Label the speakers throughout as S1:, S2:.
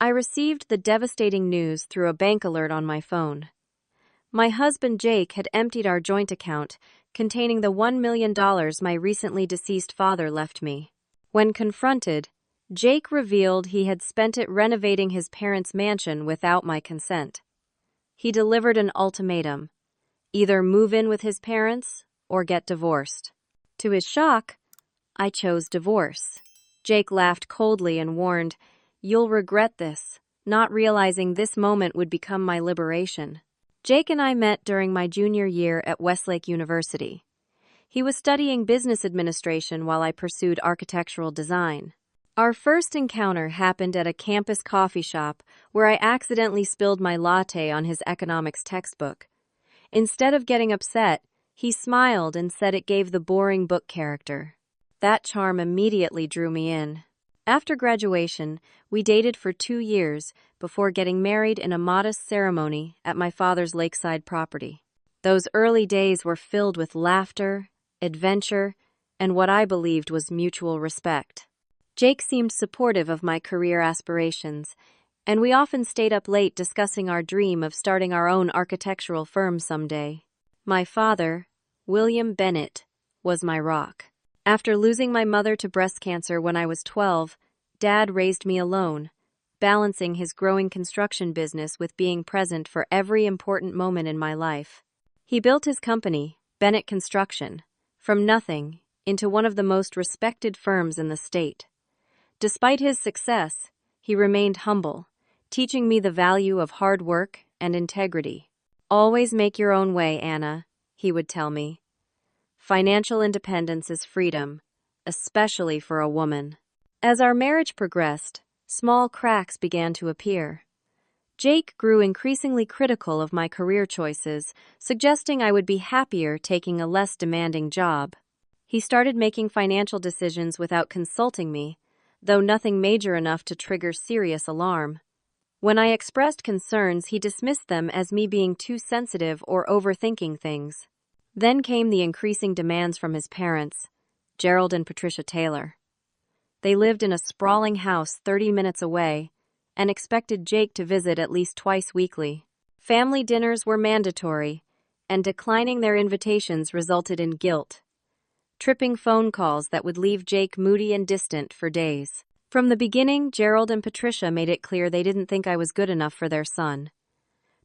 S1: I received the devastating news through a bank alert on my phone. My husband Jake had emptied our joint account, containing the $1 million my recently deceased father left me. When confronted, Jake revealed he had spent it renovating his parents' mansion without my consent. He delivered an ultimatum: either move in with his parents or get divorced. To his shock, I chose divorce. Jake laughed coldly and warned, "You'll regret this," not realizing this moment would become my liberation. Jake and I met during my junior year at Westlake University. He was studying business administration while I pursued architectural design. Our first encounter happened at a campus coffee shop where I accidentally spilled my latte on his economics textbook. Instead of getting upset, he smiled and said it gave the boring book character. That charm immediately drew me in. After graduation, we dated for 2 years before getting married in a modest ceremony at my father's lakeside property. Those early days were filled with laughter, adventure, and what I believed was mutual respect. Jake seemed supportive of my career aspirations, and we often stayed up late discussing our dream of starting our own architectural firm someday. My father, William Bennett, was my rock. After losing my mother to breast cancer when I was 12, Dad raised me alone, balancing his growing construction business with being present for every important moment in my life. He built his company, Bennett Construction, from nothing into one of the most respected firms in the state. Despite his success, he remained humble, teaching me the value of hard work and integrity. "Always make your own way, Anna," he would tell me. "Financial independence is freedom, especially for a woman." As our marriage progressed, small cracks began to appear. Jake grew increasingly critical of my career choices, suggesting I would be happier taking a less demanding job. He started making financial decisions without consulting me, though nothing major enough to trigger serious alarm. When I expressed concerns, he dismissed them as me being too sensitive or overthinking things. Then came the increasing demands from his parents, Gerald and Patricia Taylor. They lived in a sprawling house 30 minutes away and expected Jake to visit at least twice weekly. Family dinners were mandatory, and declining their invitations resulted in guilt. Tripping phone calls that would leave Jake moody and distant for days. From the beginning, Gerald and Patricia made it clear they didn't think I was good enough for their son.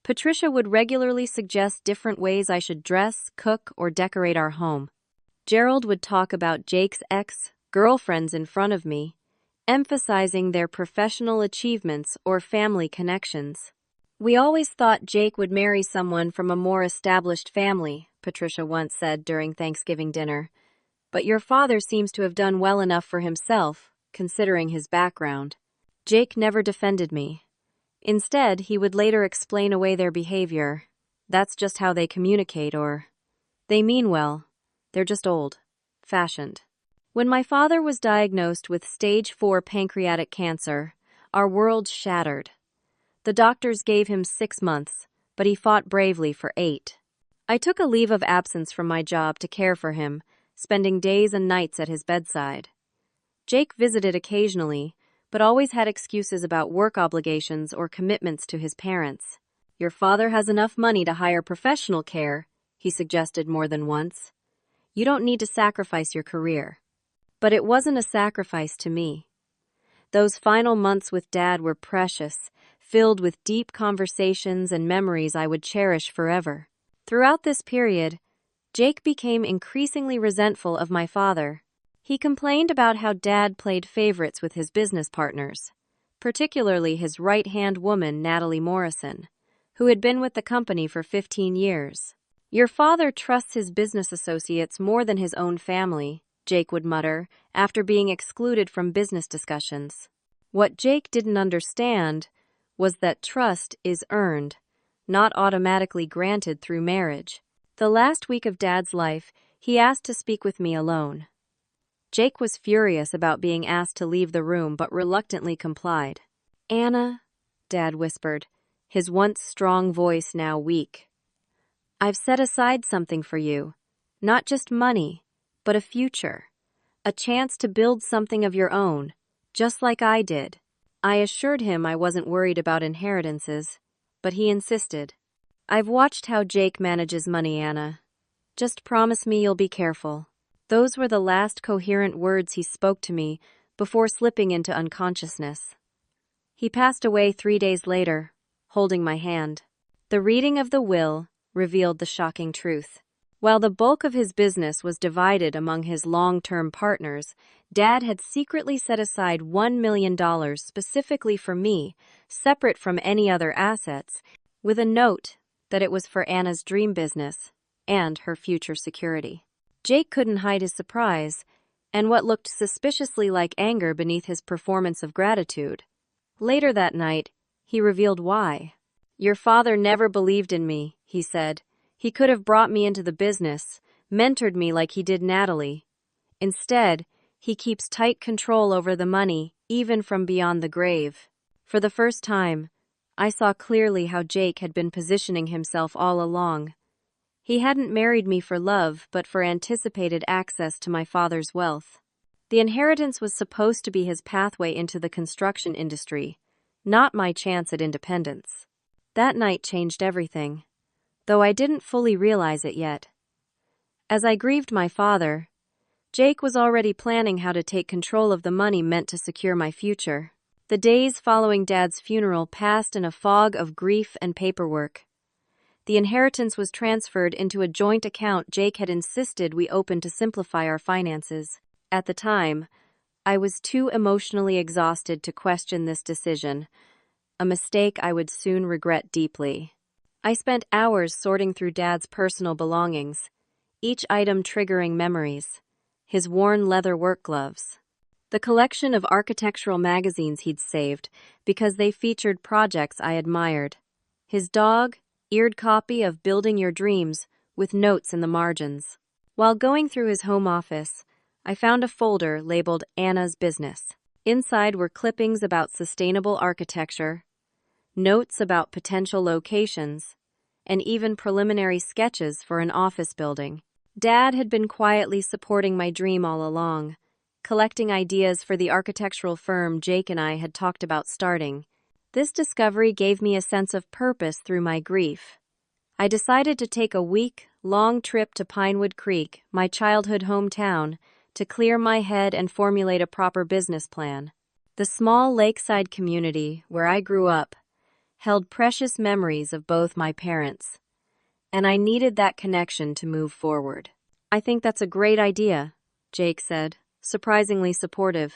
S1: Patricia would regularly suggest different ways I should dress, cook, or decorate our home. Gerald would talk about Jake's ex-girlfriends in front of me, emphasizing their professional achievements or family connections. "We always thought Jake would marry someone from a more established family," Patricia once said during Thanksgiving dinner. "But your father seems to have done well enough for himself, considering his background." Jake never defended me. Instead, he would later explain away their behavior. "That's just how they communicate," or "they mean well, they're just old-fashioned." When my father was diagnosed with stage 4 pancreatic cancer, our world shattered. The doctors gave him 6 months, but he fought bravely for 8. I took a leave of absence from my job to care for him, spending days and nights at his bedside. Jake visited occasionally, but always had excuses about work obligations or commitments to his parents. "Your father has enough money to hire professional care," he suggested more than once. "You don't need to sacrifice your career." But it wasn't a sacrifice to me. Those final months with Dad were precious, filled with deep conversations and memories I would cherish forever. Throughout this period, Jake became increasingly resentful of my father. He complained about how Dad played favorites with his business partners, particularly his right-hand woman, Natalie Morrison, who had been with the company for 15 years. "Your father trusts his business associates more than his own family," Jake would mutter, after being excluded from business discussions. What Jake didn't understand was that trust is earned, not automatically granted through marriage. The last week of Dad's life, he asked to speak with me alone. Jake was furious about being asked to leave the room, but reluctantly complied. "Anna," Dad whispered, his once strong voice now weak. "I've set aside something for you. Not just money, but a future. A chance to build something of your own, just like I did." I assured him I wasn't worried about inheritances, but he insisted. I've watched how Jake manages money, Anna. Just promise me you'll be careful. Those were the last coherent words he spoke to me before slipping into unconsciousness. He passed away 3 days later, holding my hand. The reading of the will revealed the shocking truth. While the bulk of his business was divided among his long-term partners, Dad had secretly set aside $1 million specifically for me, separate from any other assets, with a note that it was for Anna's dream business and her future security. Jake couldn't hide his surprise and what looked suspiciously like anger beneath his performance of gratitude. Later that night, he revealed why. "Your father never believed in me," he said. "He could have brought me into the business, mentored me like he did Natalie. Instead, he keeps tight control over the money, even from beyond the grave." For the first time, I saw clearly how Jake had been positioning himself all along. He hadn't married me for love, but for anticipated access to my father's wealth. The inheritance was supposed to be his pathway into the construction industry, not my chance at independence. That night changed everything, though I didn't fully realize it yet. As I grieved my father, Jake was already planning how to take control of the money meant to secure my future. The days following Dad's funeral passed in a fog of grief and paperwork. The inheritance was transferred into a joint account Jake had insisted we open to simplify our finances. At the time, I was too emotionally exhausted to question this decision, a mistake I would soon regret deeply. I spent hours sorting through Dad's personal belongings, each item triggering memories: his worn leather work gloves, the collection of architectural magazines he'd saved because they featured projects I admired, his dog-eared copy of Building Your Dreams with notes in the margins. While going through his home office, I found a folder labeled Anna's Business. Inside were clippings about sustainable architecture, notes about potential locations, and even preliminary sketches for an office building. Dad had been quietly supporting my dream all along, collecting ideas for the architectural firm Jake and I had talked about starting. This discovery gave me a sense of purpose through my grief. I decided to take a week-long trip to Pinewood Creek, my childhood hometown, to clear my head and formulate a proper business plan. The small lakeside community where I grew up held precious memories of both my parents, and I needed that connection to move forward. "I think that's a great idea," Jake said, surprisingly supportive.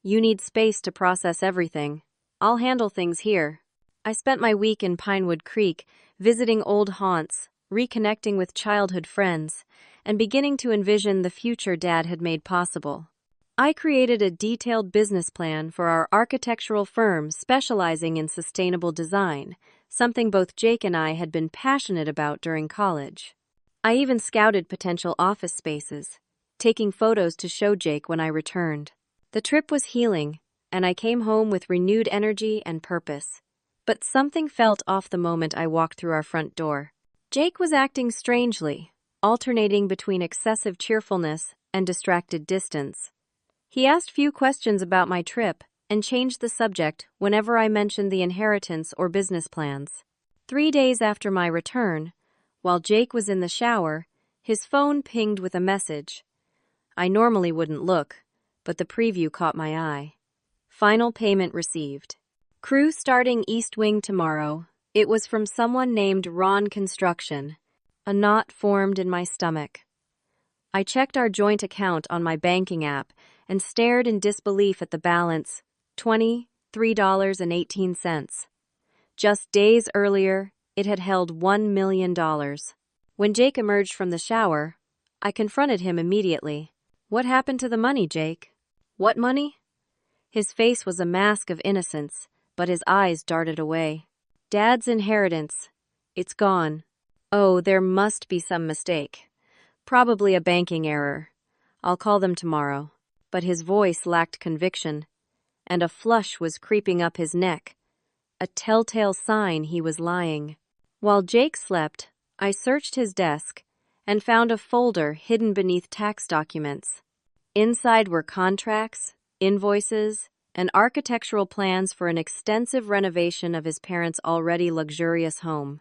S1: "You need space to process everything. I'll handle things here." I spent my week in Pinewood Creek, visiting old haunts, reconnecting with childhood friends, and beginning to envision the future Dad had made possible. I created a detailed business plan for our architectural firm specializing in sustainable design, something both Jake and I had been passionate about during college. I even scouted potential office spaces, taking photos to show Jake when I returned. The trip was healing, and I came home with renewed energy and purpose. But something felt off the moment I walked through our front door. Jake was acting strangely, alternating between excessive cheerfulness and distracted distance. He asked few questions about my trip and changed the subject whenever I mentioned the inheritance or business plans. 3 days after my return, while Jake was in the shower, his phone pinged with a message. I normally wouldn't look, but the preview caught my eye. Final payment received. Crew starting East Wing tomorrow. It was from someone named Ron Construction. A knot formed in my stomach. I checked our joint account on my banking app and stared in disbelief at the balance, $23.18. Just days earlier, it had held $1 million. When Jake emerged from the shower, I confronted him immediately. "What happened to the money, Jake?" "What money?" His face was a mask of innocence, but his eyes darted away. "Dad's inheritance. It's gone." "Oh, there must be some mistake. Probably a banking error. I'll call them tomorrow." But his voice lacked conviction, and a flush was creeping up his neck, a telltale sign he was lying. While Jake slept, I searched his desk and found a folder hidden beneath tax documents. Inside were contracts, invoices, and architectural plans for an extensive renovation of his parents' already luxurious home.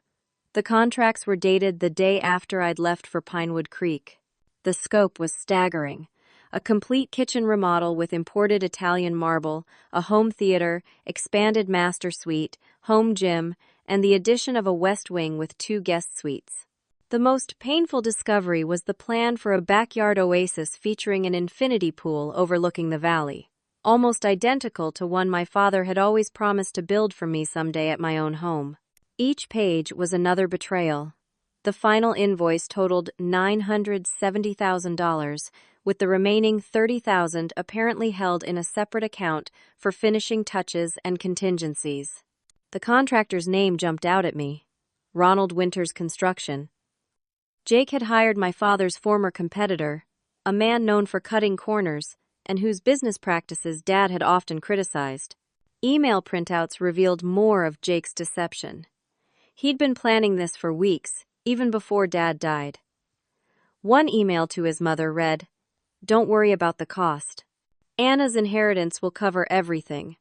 S1: The contracts were dated the day after I'd left for Pinewood Creek. The scope was staggering. A complete kitchen remodel with imported Italian marble, a home theater, expanded master suite, home gym, and the addition of a west wing with 2 guest suites. The most painful discovery was the plan for a backyard oasis featuring an infinity pool overlooking the valley, almost identical to one my father had always promised to build for me someday at my own home. Each page was another betrayal. The final invoice totaled $970,000, with the remaining $30,000 apparently held in a separate account for finishing touches and contingencies. The contractor's name jumped out at me: Ronald Winters Construction. Jake had hired my father's former competitor, a man known for cutting corners and whose business practices Dad had often criticized. Email printouts revealed more of Jake's deception. He'd been planning this for weeks, even before Dad died. One email to his mother read, "Don't worry about the cost. Anna's inheritance will cover everything.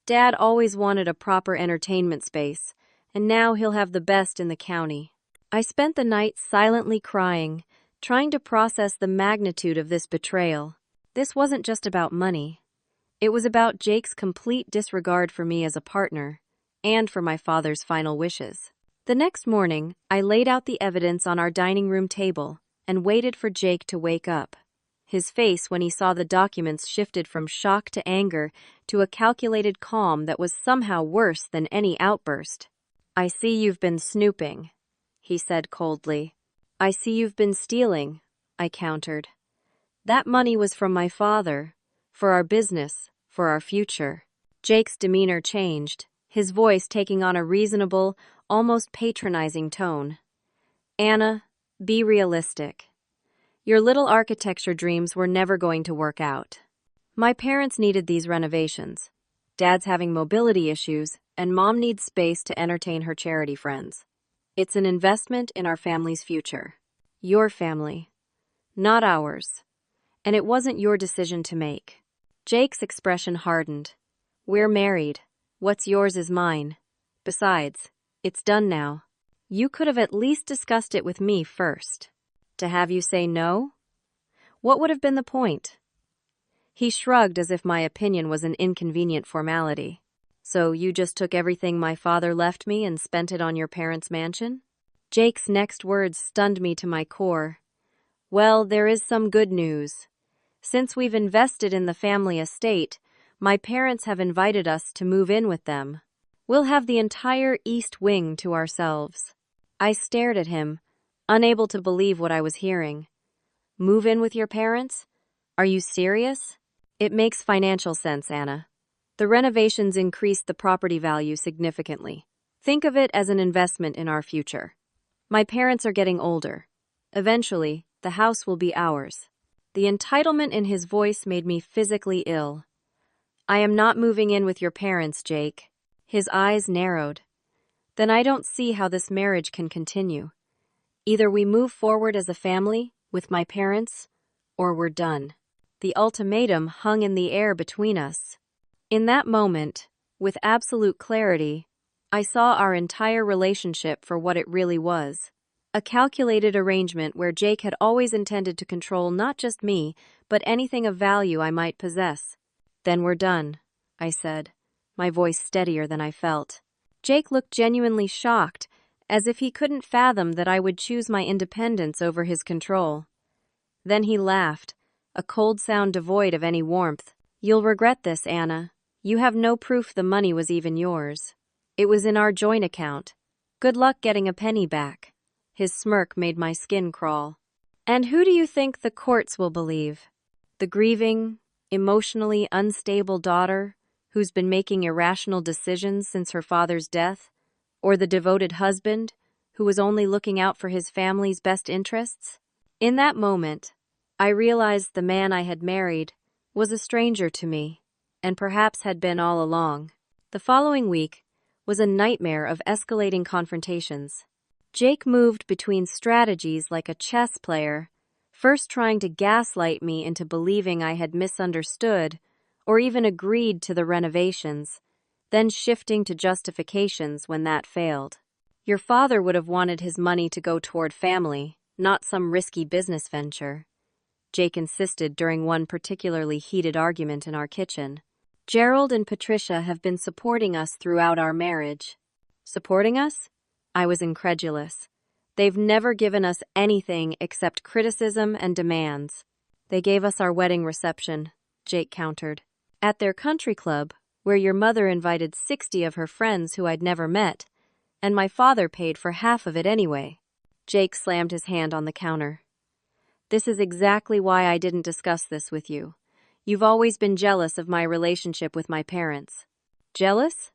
S1: Dad always wanted a proper entertainment space, and now he'll have the best in the county." I spent the night silently crying, trying to process the magnitude of this betrayal. This wasn't just about money. It was about Jake's complete disregard for me as a partner, and for my father's final wishes. The next morning, I laid out the evidence on our dining room table and waited for Jake to wake up. His face when he saw the documents shifted from shock to anger to a calculated calm that was somehow worse than any outburst. "I see you've been snooping," he said coldly. "I see you've been stealing," I countered. "That money was from my father, for our business, for our future." Jake's demeanor changed, his voice taking on a reasonable, almost patronizing tone. "Anna, be realistic. Your little architecture dreams were never going to work out. My parents needed these renovations. Dad's having mobility issues, and Mom needs space to entertain her charity friends. It's an investment in our family's future. Your family, not ours. And it wasn't your decision to make." Jake's expression hardened. "We're married. What's yours is mine. Besides, it's done now. You could have at least discussed it with me first. To have you say no? What would have been the point?" He shrugged as if my opinion was an inconvenient formality. "So you just took everything my father left me and spent it on your parents' mansion?" Jake's next words stunned me to my core. "Well, there is some good news. Since we've invested in the family estate, my parents have invited us to move in with them. We'll have the entire east wing to ourselves." I stared at him, unable to believe what I was hearing. "Move in with your parents? Are you serious?" "It makes financial sense, Anna. The renovations increased the property value significantly. Think of it as an investment in our future. My parents are getting older. Eventually, the house will be ours." The entitlement in his voice made me physically ill. "I am not moving in with your parents, Jake." His eyes narrowed. "Then I don't see how this marriage can continue. Either we move forward as a family, with my parents, or we're done." The ultimatum hung in the air between us. In that moment, with absolute clarity, I saw our entire relationship for what it really was. A calculated arrangement where Jake had always intended to control not just me, but anything of value I might possess. "Then we're done," I said, my voice steadier than I felt. Jake looked genuinely shocked, as if he couldn't fathom that I would choose my independence over his control. Then he laughed, a cold sound devoid of any warmth. "You'll regret this, Anna. You have no proof the money was even yours. It was in our joint account. Good luck getting a penny back." His smirk made my skin crawl. "And who do you think the courts will believe? The grieving, emotionally unstable daughter who's been making irrational decisions since her father's death? Or the devoted husband who was only looking out for his family's best interests?" In that moment, I realized the man I had married was a stranger to me, and perhaps had been all along. The following week was a nightmare of escalating confrontations. Jake moved between strategies like a chess player, first trying to gaslight me into believing I had misunderstood, or even agreed to the renovations, then shifting to justifications when that failed. Your father would have wanted his money to go toward family, not some risky business venture, Jake insisted during one particularly heated argument in our kitchen. Gerald and Patricia have been supporting us throughout our marriage. Supporting us? I was incredulous. They've never given us anything except criticism and demands. They gave us our wedding reception, Jake countered. At their country club, where your mother invited 60 of her friends who I'd never met, and my father paid for half of it anyway. Jake slammed his hand on the counter. This is exactly why I didn't discuss this with you. You've always been jealous of my relationship with my parents. Jealous?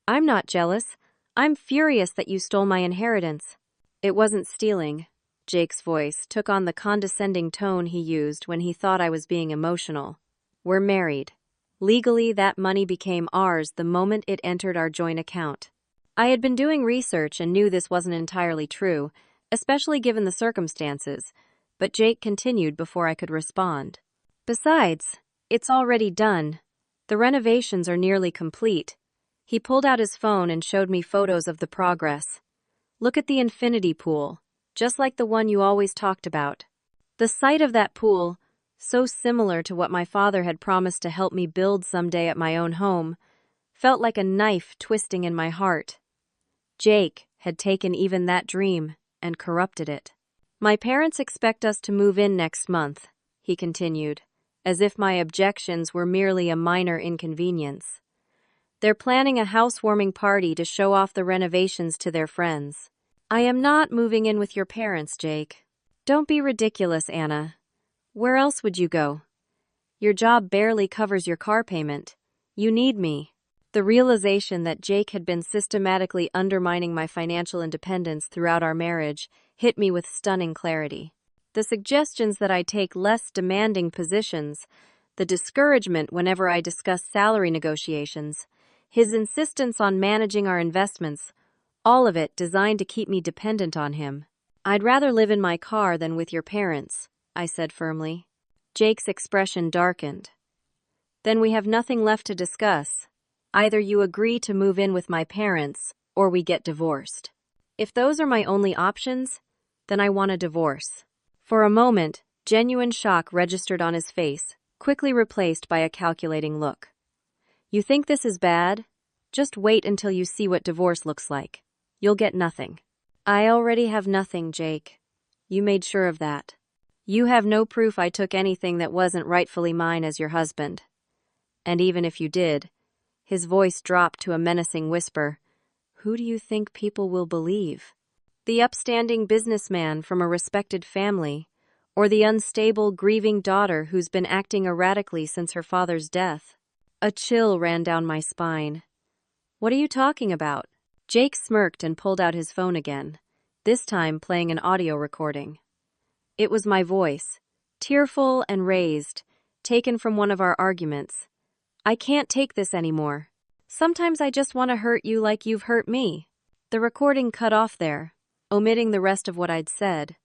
S1: I'm not jealous. I'm furious that you stole my inheritance. It wasn't stealing. Jake's voice took on the condescending tone he used when he thought I was being emotional. We're married. Legally, that money became ours the moment it entered our joint account. I had been doing research and knew this wasn't entirely true, especially given the circumstances, but Jake continued before I could respond. Besides, it's already done. The renovations are nearly complete. He pulled out his phone and showed me photos of the progress. Look at the infinity pool, just like the one you always talked about. The sight of that pool, so similar to what my father had promised to help me build someday at my own home, felt like a knife twisting in my heart. Jake had taken even that dream and corrupted it. My parents expect us to move in next month, he continued, as if my objections were merely a minor inconvenience. They're planning a housewarming party to show off the renovations to their friends. I am not moving in with your parents, Jake. Don't be ridiculous, Anna. Where else would you go? Your job barely covers your car payment. You need me. The realization that Jake had been systematically undermining my financial independence throughout our marriage hit me with stunning clarity. The suggestions that I take less demanding positions, the discouragement whenever I discuss salary negotiations, his insistence on managing our investments, all of it designed to keep me dependent on him. I'd rather live in my car than with your parents, I said firmly. Jake's expression darkened. Then we have nothing left to discuss. Either you agree to move in with my parents, or we get divorced. If those are my only options, then I want a divorce. For a moment, genuine shock registered on his face, quickly replaced by a calculating look. You think this is bad? Just wait until you see what divorce looks like. You'll get nothing. I already have nothing, Jake. You made sure of that. You have no proof I took anything that wasn't rightfully mine as your husband. And even if you did, his voice dropped to a menacing whisper, who do you think people will believe? The upstanding businessman from a respected family, or the unstable, grieving daughter who's been acting erratically since her father's death? A chill ran down my spine. What are you talking about? Jake smirked and pulled out his phone again, this time playing an audio recording. It was my voice, tearful and raised, taken from one of our arguments. I can't take this anymore. Sometimes I just want to hurt you like you've hurt me. The recording cut off there, omitting the rest of what I'd said,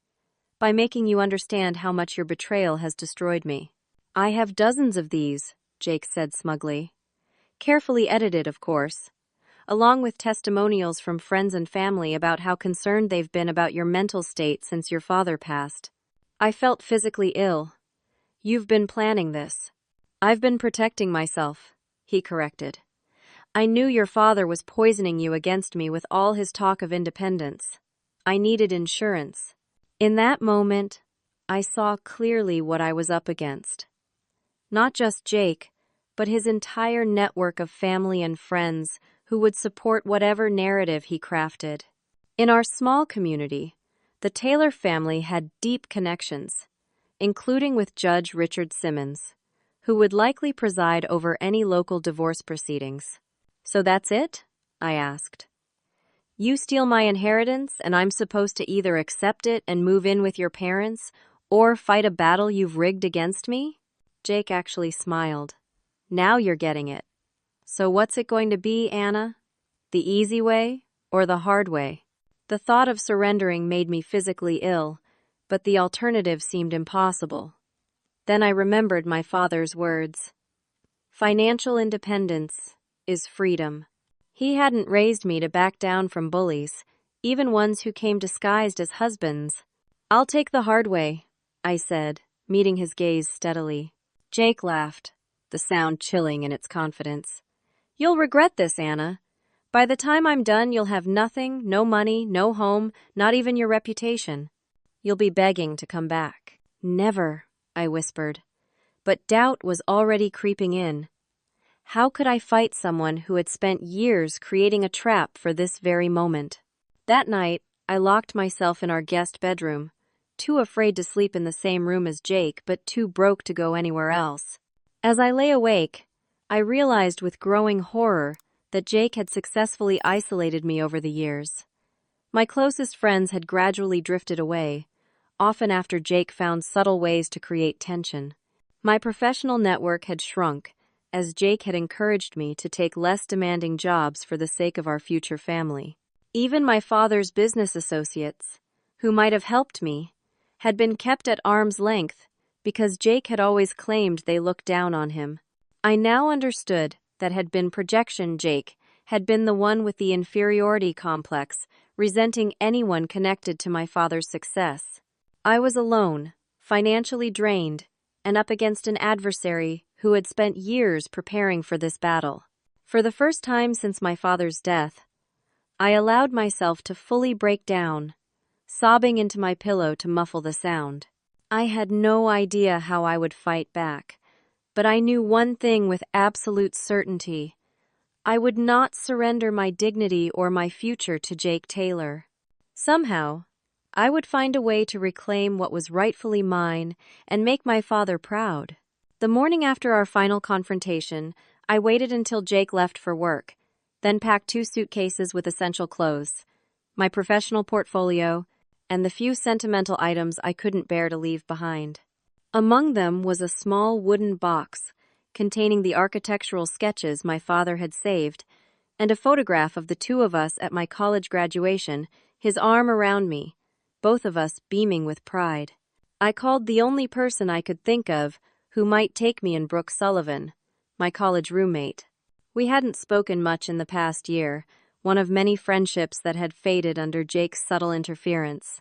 S1: by making you understand how much your betrayal has destroyed me. I have dozens of these, Jake said smugly. Carefully edited, of course, along with testimonials from friends and family about how concerned they've been about your mental state since your father passed. I felt physically ill. You've been planning this. I've been protecting myself, he corrected. I knew your father was poisoning you against me with all his talk of independence. I needed insurance. In that moment, I saw clearly what I was up against. Not just Jake, but his entire network of family and friends who would support whatever narrative he crafted. In our small community, the Taylor family had deep connections, including with Judge Richard Simmons, who would likely preside over any local divorce proceedings. So that's it? I asked. You steal my inheritance, and I'm supposed to either accept it and move in with your parents, or fight a battle you've rigged against me? Jake actually smiled. Now you're getting it. So what's it going to be, Anna? The easy way or the hard way? The thought of surrendering made me physically ill, but the alternative seemed impossible. Then I remembered my father's words. Financial independence is freedom. He hadn't raised me to back down from bullies, even ones who came disguised as husbands. "I'll take the hard way," I said, meeting his gaze steadily. Jake laughed, the sound chilling in its confidence. "You'll regret this, Anna. By the time I'm done, you'll have nothing, no money, no home, not even your reputation. You'll be begging to come back." "Never," I whispered. But doubt was already creeping in. How could I fight someone who had spent years creating a trap for this very moment? That night, I locked myself in our guest bedroom, too afraid to sleep in the same room as Jake, but too broke to go anywhere else. As I lay awake, I realized with growing horror that Jake had successfully isolated me over the years. My closest friends had gradually drifted away, often after Jake found subtle ways to create tension. My professional network had shrunk, as Jake had encouraged me to take less demanding jobs for the sake of our future family. Even my father's business associates, who might have helped me, had been kept at arm's length because Jake had always claimed they looked down on him. I now understood that had been projection. Jake had been the one with the inferiority complex, resenting anyone connected to my father's success. I was alone, financially drained, and up against an adversary who had spent years preparing for this battle. For the first time since my father's death, I allowed myself to fully break down, sobbing into my pillow to muffle the sound. I had no idea how I would fight back, but I knew one thing with absolute certainty. I would not surrender my dignity or my future to Jake Taylor. Somehow, I would find a way to reclaim what was rightfully mine and make my father proud. The morning after our final confrontation, I waited until Jake left for work, then packed 2 suitcases with essential clothes, my professional portfolio, and the few sentimental items I couldn't bear to leave behind. Among them was a small wooden box containing the architectural sketches my father had saved, and a photograph of the 2 of us at my college graduation, his arm around me, both of us beaming with pride. I called the only person I could think of who might take me in Brooke Sullivan, my college roommate. We hadn't spoken much in the past year, one of many friendships that had faded under Jake's subtle interference.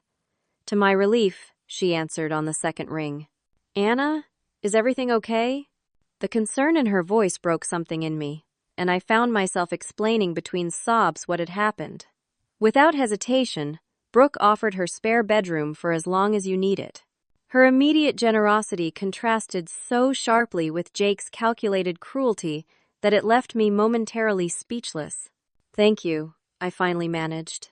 S1: To my relief, she answered on the second ring. "Anna, is everything okay?" The concern in her voice broke something in me, and I found myself explaining between sobs what had happened. Without hesitation, Brooke offered her spare bedroom for as long as you need it. Her immediate generosity contrasted so sharply with Jake's calculated cruelty that it left me momentarily speechless. "Thank you," I finally managed.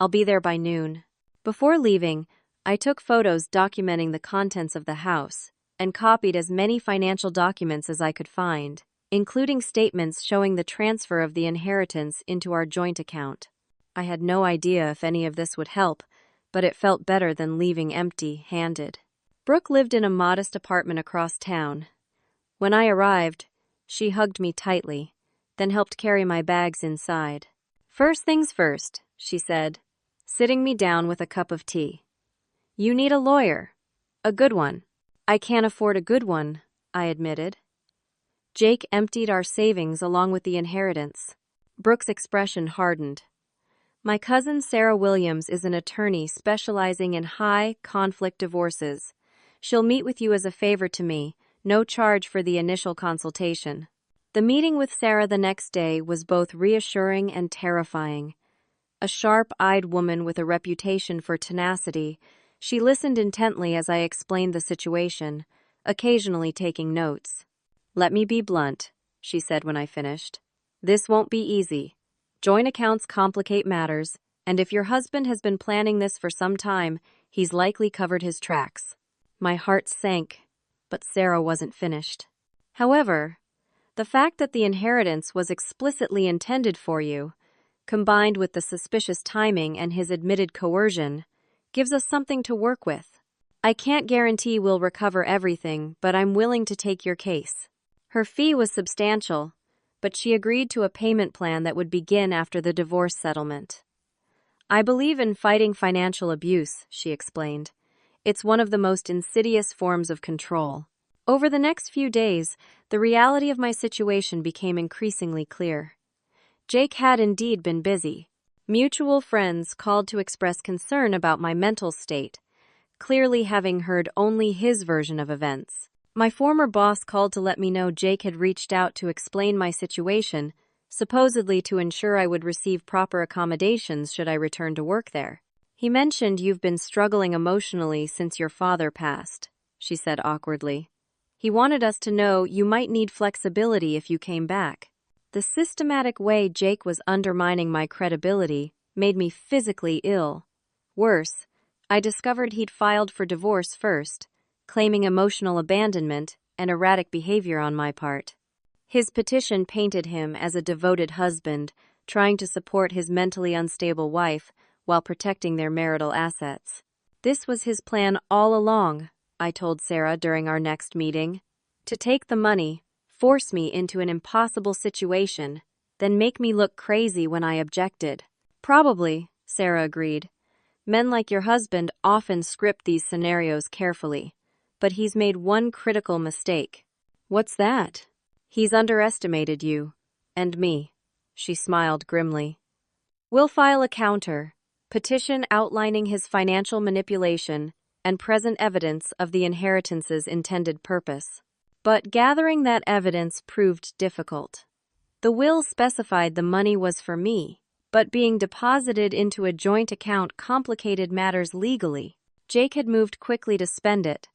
S1: "I'll be there by noon." Before leaving, I took photos documenting the contents of the house and copied as many financial documents as I could find, including statements showing the transfer of the inheritance into our joint account. I had no idea if any of this would help, but it felt better than leaving empty-handed. Brooke lived in a modest apartment across town. When I arrived, she hugged me tightly, then helped carry my bags inside. "First things first," she said, sitting me down with a cup of tea. "You need a lawyer. A good one." "I can't afford a good one," I admitted. Jake emptied our savings along with the inheritance. Brooke's expression hardened. "My cousin Sarah Williams is an attorney specializing in high-conflict divorces. She'll meet with you as a favor to me, no charge for the initial consultation." The meeting with Sarah the next day was both reassuring and terrifying. A sharp-eyed woman with a reputation for tenacity, she listened intently as I explained the situation, occasionally taking notes. "Let me be blunt," she said when I finished. "This won't be easy. Joint accounts complicate matters, and if your husband has been planning this for some time, he's likely covered his tracks." My heart sank, but Sarah wasn't finished. "However, the fact that the inheritance was explicitly intended for you, combined with the suspicious timing and his admitted coercion, gives us something to work with. I can't guarantee we'll recover everything, but I'm willing to take your case." Her fee was substantial, but she agreed to a payment plan that would begin after the divorce settlement. "I believe in fighting financial abuse," she explained. "It's one of the most insidious forms of control. Over the next few days, the reality of my situation became increasingly clear. Jake had indeed been busy. Mutual friends called to express concern about my mental state, clearly having heard only his version of events. My former boss called to let me know Jake had reached out to explain my situation, supposedly to ensure I would receive proper accommodations should I return to work there. He mentioned you've been struggling emotionally since your father passed, she said awkwardly. He wanted us to know you might need flexibility if you came back. The systematic way Jake was undermining my credibility made me physically ill. Worse, I discovered he'd filed for divorce first, claiming emotional abandonment and erratic behavior on my part. His petition painted him as a devoted husband, trying to support his mentally unstable wife while protecting their marital assets. This was his plan all along, I told Sarah during our next meeting. To take the money, force me into an impossible situation, then make me look crazy when I objected. Probably, Sarah agreed. Men like your husband often script these scenarios carefully, but he's made one critical mistake. What's that? He's underestimated you. And me. She smiled grimly. We'll file a counter, petition outlining his financial manipulation and present evidence of the inheritance's intended purpose. But gathering that evidence proved difficult. The will specified the money was for me, but being deposited into a joint account complicated matters legally. Jake had moved quickly to spend it,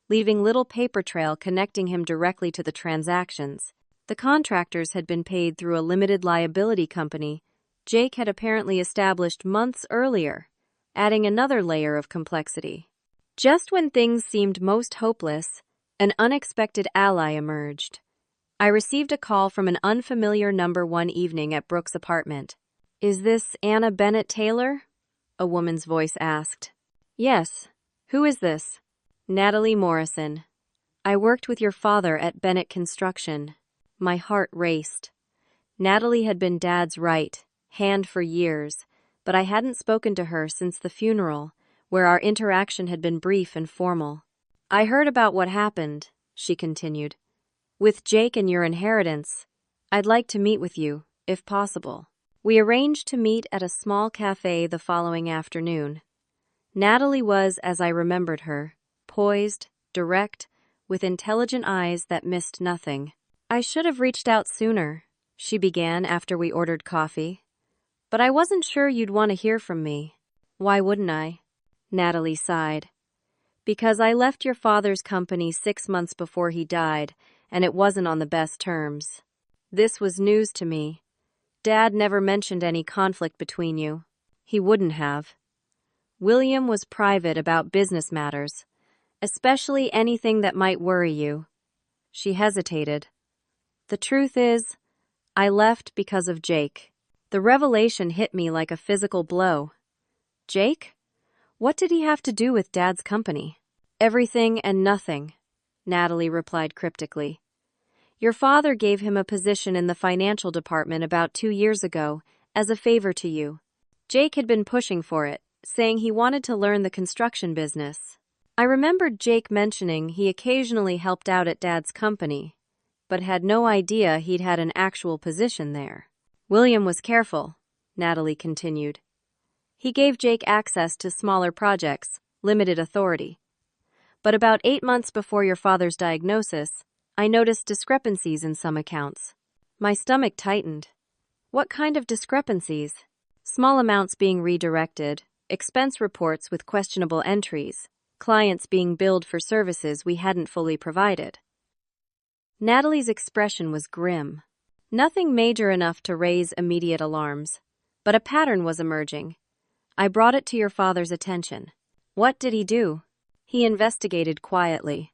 S1: leaving little paper trail connecting him directly to the transactions. The contractors had been paid through a limited liability company Jake had apparently established months earlier, adding another layer of complexity. Just when things seemed most hopeless, an unexpected ally emerged. I received a call from an unfamiliar number one evening at Brooke's apartment. Is this Anna Bennett Taylor? A woman's voice asked. Yes. Who is this? Natalie Morrison. I worked with your father at Bennett Construction. My heart raced. Natalie had been Dad's right hand for years, but I hadn't spoken to her since the funeral, where our interaction had been brief and formal. I heard about what happened, she continued. With Jake and your inheritance, I'd like to meet with you, if possible. We arranged to meet at a small cafe the following afternoon. Natalie was, as I remembered her, poised, direct, with intelligent eyes that missed nothing. I should have reached out sooner, she began after we ordered coffee. But I wasn't sure you'd want to hear from me. Why wouldn't I? Natalie sighed. Because I left your father's company 6 months before he died, and it wasn't on the best terms. This was news to me. Dad never mentioned any conflict between you. He wouldn't have. William was private about business matters, especially anything that might worry you. She hesitated. The truth is, I left because of Jake. The revelation hit me like a physical blow. Jake? What did he have to do with Dad's company? Everything and nothing, Natalie replied cryptically. Your father gave him a position in the financial department about 2 years ago, as a favor to you. Jake had been pushing for it, saying he wanted to learn the construction business. I remembered Jake mentioning he occasionally helped out at Dad's company, but had no idea he'd had an actual position there. William was careful, Natalie continued. He gave Jake access to smaller projects, limited authority. But about 8 months before your father's diagnosis, I noticed discrepancies in some accounts. My stomach tightened. What kind of discrepancies? Small amounts being redirected, expense reports with questionable entries, clients being billed for services we hadn't fully provided. Natalie's expression was grim. Nothing major enough to raise immediate alarms, but a pattern was emerging. I brought it to your father's attention. What did he do? He investigated quietly.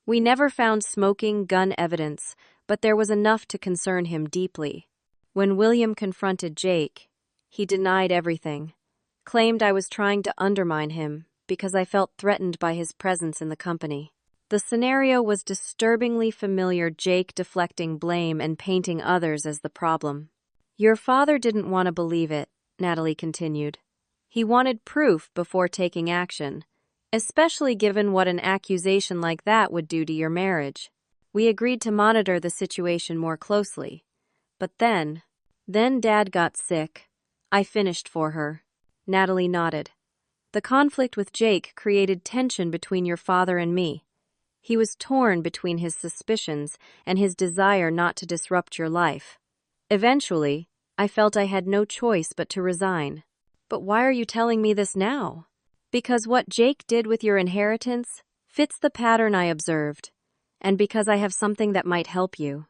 S1: We never found smoking gun evidence, but there was enough to concern him deeply. When William confronted Jake, he denied everything, claimed I was trying to undermine him because I felt threatened by his presence in the company. The scenario was disturbingly familiar, Jake deflecting blame and painting others as the problem. Your father didn't want to believe it, Natalie continued. He wanted proof before taking action, especially given what an accusation like that would do to your marriage. We agreed to monitor the situation more closely. But then Dad got sick. I finished for her. Natalie nodded. The conflict with Jake created tension between your father and me. He was torn between his suspicions and his desire not to disrupt your life. Eventually, I felt I had no choice but to resign. But why are you telling me this now? Because what Jake did with your inheritance fits the pattern I observed, and because I have something that might help you.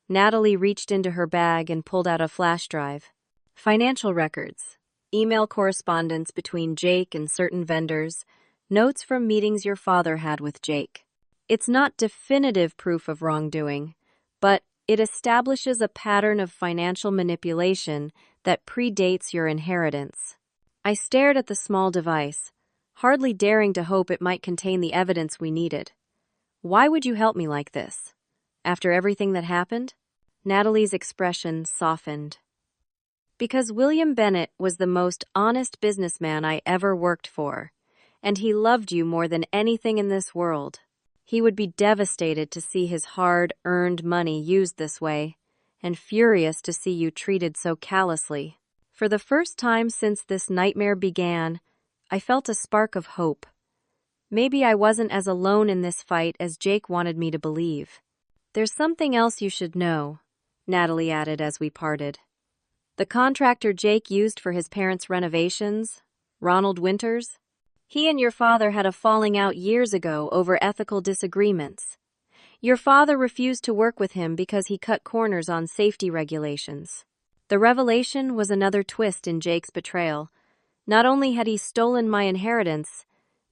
S1: Natalie reached into her bag and pulled out a flash drive. Financial records, email correspondence between Jake and certain vendors, notes from meetings your father had with Jake. It's not definitive proof of wrongdoing, but it establishes a pattern of financial manipulation that predates your inheritance. I stared at the small device, hardly daring to hope it might contain the evidence we needed. Why would you help me like this? After everything that happened? Natalie's expression softened. Because William Bennett was the most honest businessman I ever worked for, and he loved you more than anything in this world. He would be devastated to see his hard-earned money used this way, and furious to see you treated so callously. For the first time since this nightmare began, I felt a spark of hope. Maybe I wasn't as alone in this fight as Jake wanted me to believe. There's something else you should know, Natalie added as we parted. The contractor Jake used for his parents' renovations, Ronald Winters, he and your father had a falling out years ago over ethical disagreements. Your father refused to work with him because he cut corners on safety regulations. The revelation was another twist in Jake's betrayal. Not only had he stolen my inheritance,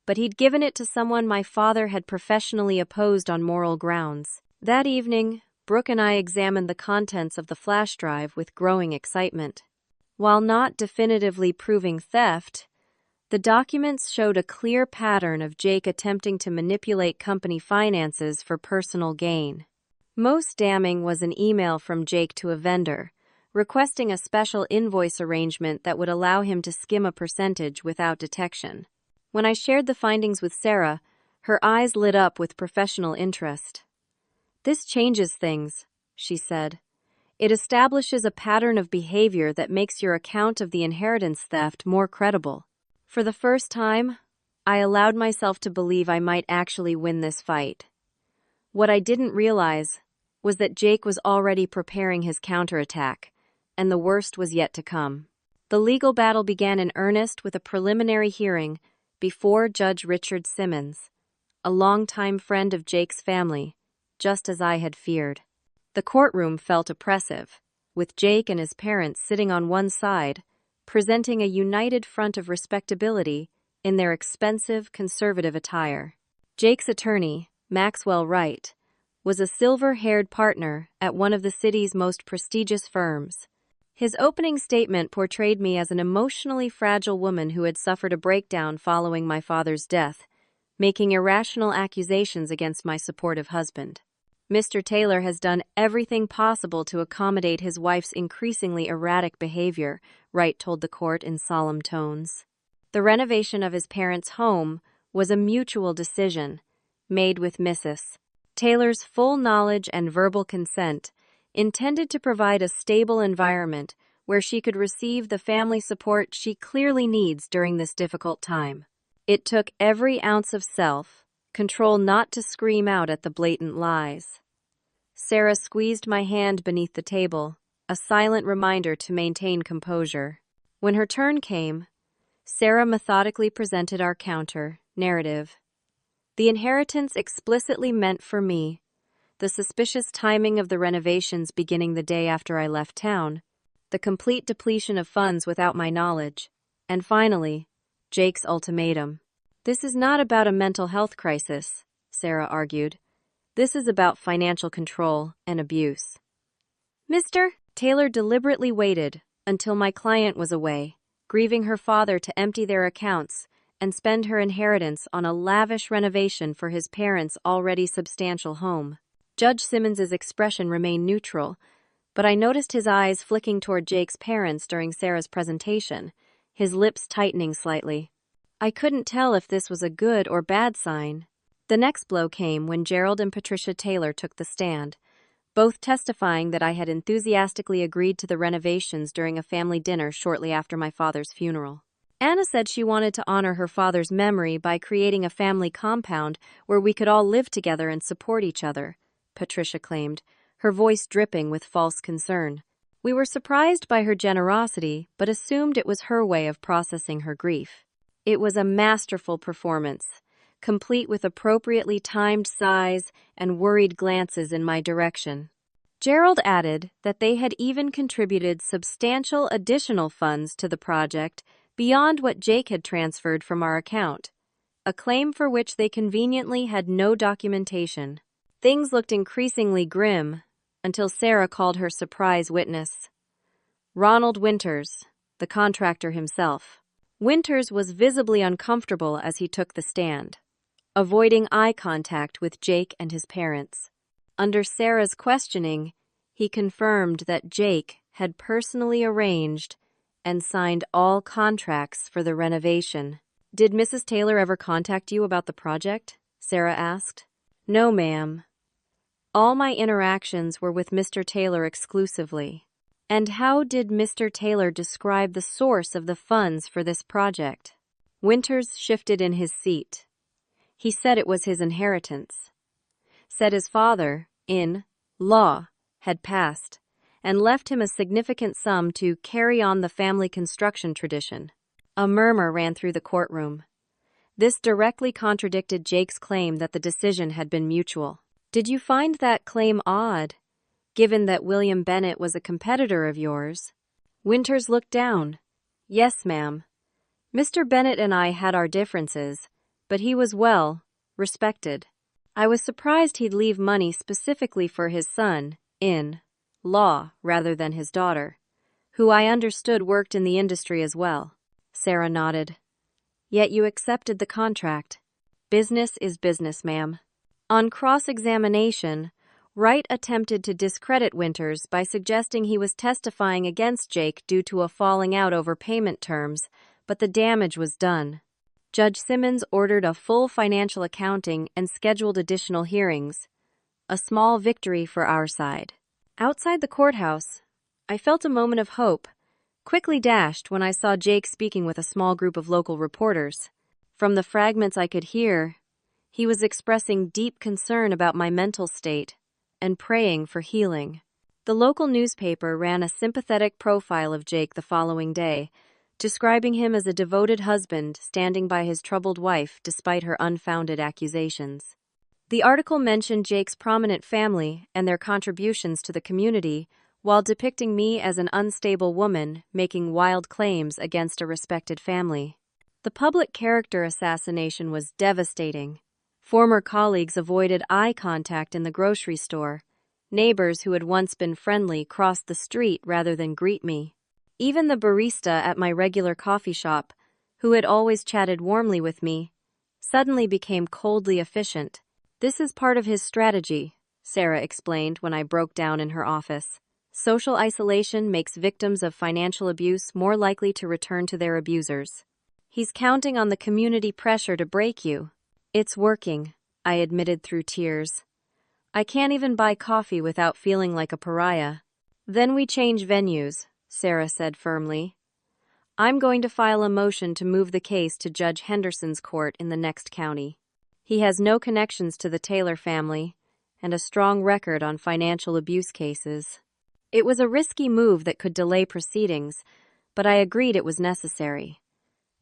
S1: but he'd given it to someone my father had professionally opposed on moral grounds. That evening, Brooke and I examined the contents of the flash drive with growing excitement. While not definitively proving theft, the documents showed a clear pattern of Jake attempting to manipulate company finances for personal gain. Most damning was an email from Jake to a vendor, requesting a special invoice arrangement that would allow him to skim a percentage without detection. When I shared the findings with Sarah, her eyes lit up with professional interest. "This changes things," she said. "It establishes a pattern of behavior that makes your account of the inheritance theft more credible." For the first time, I allowed myself to believe I might actually win this fight. What I didn't realize was that Jake was already preparing his counterattack, and the worst was yet to come. The legal battle began in earnest with a preliminary hearing before Judge Richard Simmons, a longtime friend of Jake's family, just as I had feared. The courtroom felt oppressive, with Jake and his parents sitting on one side, presenting a united front of respectability in their expensive, conservative attire. Jake's attorney, Maxwell Wright, was a silver-haired partner at one of the city's most prestigious firms. His opening statement portrayed me as an emotionally fragile woman who had suffered a breakdown following my father's death, making irrational accusations against my supportive husband. "Mr. Taylor has done everything possible to accommodate his wife's increasingly erratic behavior," Wright told the court in solemn tones. The renovation of his parents' home was a mutual decision, made with Mrs. Taylor's full knowledge and verbal consent, intended to provide a stable environment where she could receive the family support she clearly needs during this difficult time. It took every ounce of self-control not to scream out at the blatant lies. Sarah squeezed my hand beneath the table, a silent reminder to maintain composure. When her turn came, Sarah methodically presented our counter-narrative. The inheritance explicitly meant for me, the suspicious timing of the renovations beginning the day after I left town, the complete depletion of funds without my knowledge, and finally, Jake's ultimatum. "This is not about a mental health crisis," Sarah argued. "This is about financial control and abuse." Mr. Taylor deliberately waited until my client was away, grieving her father to empty their accounts and spend her inheritance on a lavish renovation for his parents' already substantial home. Judge Simmons's expression remained neutral, but I noticed his eyes flicking toward Jake's parents during Sarah's presentation, his lips tightening slightly. I couldn't tell if this was a good or bad sign. The next blow came when Gerald and Patricia Taylor took the stand, both testifying that I had enthusiastically agreed to the renovations during a family dinner shortly after my father's funeral. Anna said she wanted to honor her father's memory by creating a family compound where we could all live together and support each other, Patricia claimed, her voice dripping with false concern. We were surprised by her generosity, but assumed it was her way of processing her grief. It was a masterful performance, complete with appropriately timed sighs and worried glances in my direction. Gerald added that they had even contributed substantial additional funds to the project beyond what Jake had transferred from our account, a claim for which they conveniently had no documentation. Things looked increasingly grim until Sarah called her surprise witness, Ronald Winters, the contractor himself. Winters was visibly uncomfortable as he took the stand, avoiding eye contact with Jake and his parents. Under Sarah's questioning, he confirmed that Jake had personally arranged and signed all contracts for the renovation. "Did Mrs. Taylor ever contact you about the project?" Sarah asked. "No, ma'am. All my interactions were with Mr. Taylor exclusively." "And how did Mr. Taylor describe the source of the funds for this project?" Winters shifted in his seat. He said it was his inheritance. Said his father, in law, had passed and left him a significant sum to carry on the family construction tradition. A murmur ran through the courtroom. This directly contradicted Jake's claim that the decision had been mutual. "Did you find that claim odd, given that William Bennett was a competitor of yours?" Winters looked down. "Yes, ma'am. Mr. Bennett and I had our differences, but he was respected. I was surprised he'd leave money specifically for his son, in law, rather than his daughter, who I understood worked in the industry as well." Sarah nodded. "Yet you accepted the contract." "Business is business, ma'am." On cross-examination, Wright attempted to discredit Winters by suggesting he was testifying against Jake due to a falling out over payment terms, but the damage was done. Judge Simmons ordered a full financial accounting and scheduled additional hearings, a small victory for our side. Outside the courthouse, I felt a moment of hope, quickly dashed when I saw Jake speaking with a small group of local reporters. From the fragments I could hear, he was expressing deep concern about my mental state and praying for healing. The local newspaper ran a sympathetic profile of Jake the following day, describing him as a devoted husband standing by his troubled wife despite her unfounded accusations. The article mentioned Jake's prominent family and their contributions to the community, while depicting me as an unstable woman making wild claims against a respected family. The public character assassination was devastating. Former colleagues avoided eye contact in the grocery store. Neighbors who had once been friendly crossed the street rather than greet me. Even the barista at my regular coffee shop, who had always chatted warmly with me, suddenly became coldly efficient. "This is part of his strategy," Sarah explained when I broke down in her office. "Social isolation makes victims of financial abuse more likely to return to their abusers. He's counting on the community pressure to break you." "It's working," I admitted through tears. "I can't even buy coffee without feeling like a pariah." "Then we change venues," Sarah said firmly. "I'm going to file a motion to move the case to Judge Henderson's court in the next county. He has no connections to the Taylor family and a strong record on financial abuse cases." It was a risky move that could delay proceedings, but I agreed it was necessary.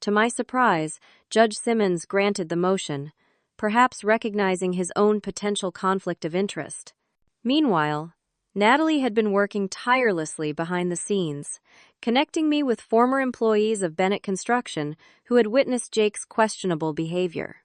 S1: To my surprise, Judge Simmons granted the motion, perhaps recognizing his own potential conflict of interest. Meanwhile, Natalie had been working tirelessly behind the scenes, connecting me with former employees of Bennett Construction who had witnessed Jake's questionable behavior.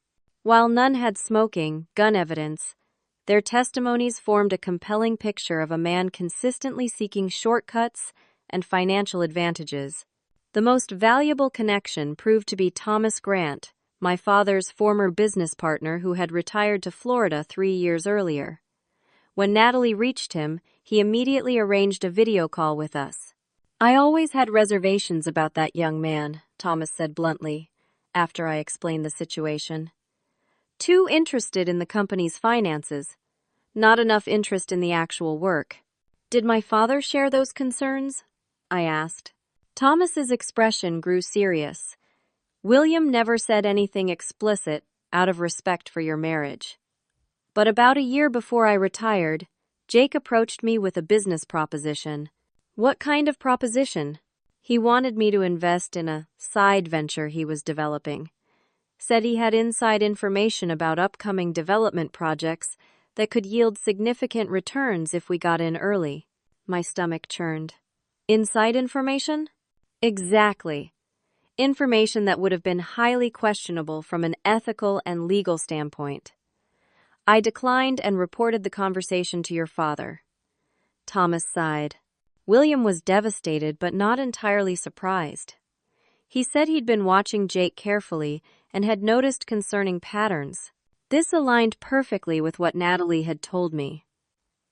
S1: While none had smoking gun evidence, their testimonies formed a compelling picture of a man consistently seeking shortcuts and financial advantages. The most valuable connection proved to be Thomas Grant, my father's former business partner who had retired to Florida 3 years earlier. When Natalie reached him, he immediately arranged a video call with us. "I always had reservations about that young man," Thomas said bluntly, after I explained the situation. Too interested in the company's finances, not enough interest in the actual work. Did my father share those concerns? I asked. Thomas's expression grew serious. William never said anything explicit out of respect for your marriage. But about a year before I retired, Jake approached me with a business proposition. What kind of proposition? He wanted me to invest in a side venture he was developing. Said he had inside information about upcoming development projects that could yield significant returns if we got in early. My stomach churned. Inside information? Exactly. Information that would have been highly questionable from an ethical and legal standpoint. I declined and reported the conversation to your father. Thomas sighed. William was devastated but not entirely surprised. He said he'd been watching Jake carefully and had noticed concerning patterns. This aligned perfectly with what Natalie had told me.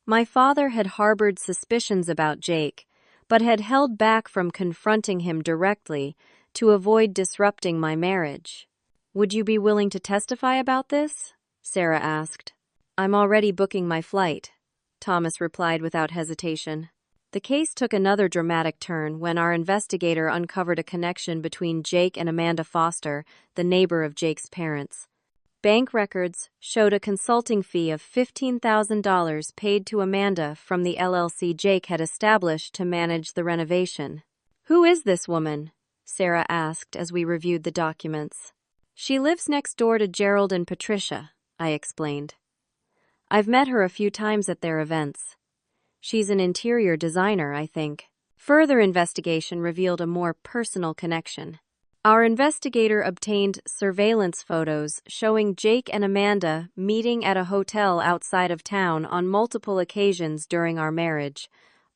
S1: My father had harbored suspicions about Jake, but had held back from confronting him directly to avoid disrupting my marriage. Would you be willing to testify about this? Sarah asked. I'm already booking my flight, Thomas replied without hesitation. The case took another dramatic turn when our investigator uncovered a connection between Jake and Amanda Foster, the neighbor of Jake's parents. Bank records showed a consulting fee of $15,000 paid to Amanda from the LLC Jake had established to manage the renovation. Who is this woman? Sarah asked as we reviewed the documents. She lives next door to Gerald and Patricia, I explained. I've met her a few times at their events. She's an interior designer, I think. Further investigation revealed a more personal connection. Our investigator obtained surveillance photos showing Jake and Amanda meeting at a hotel outside of town on multiple occasions during our marriage,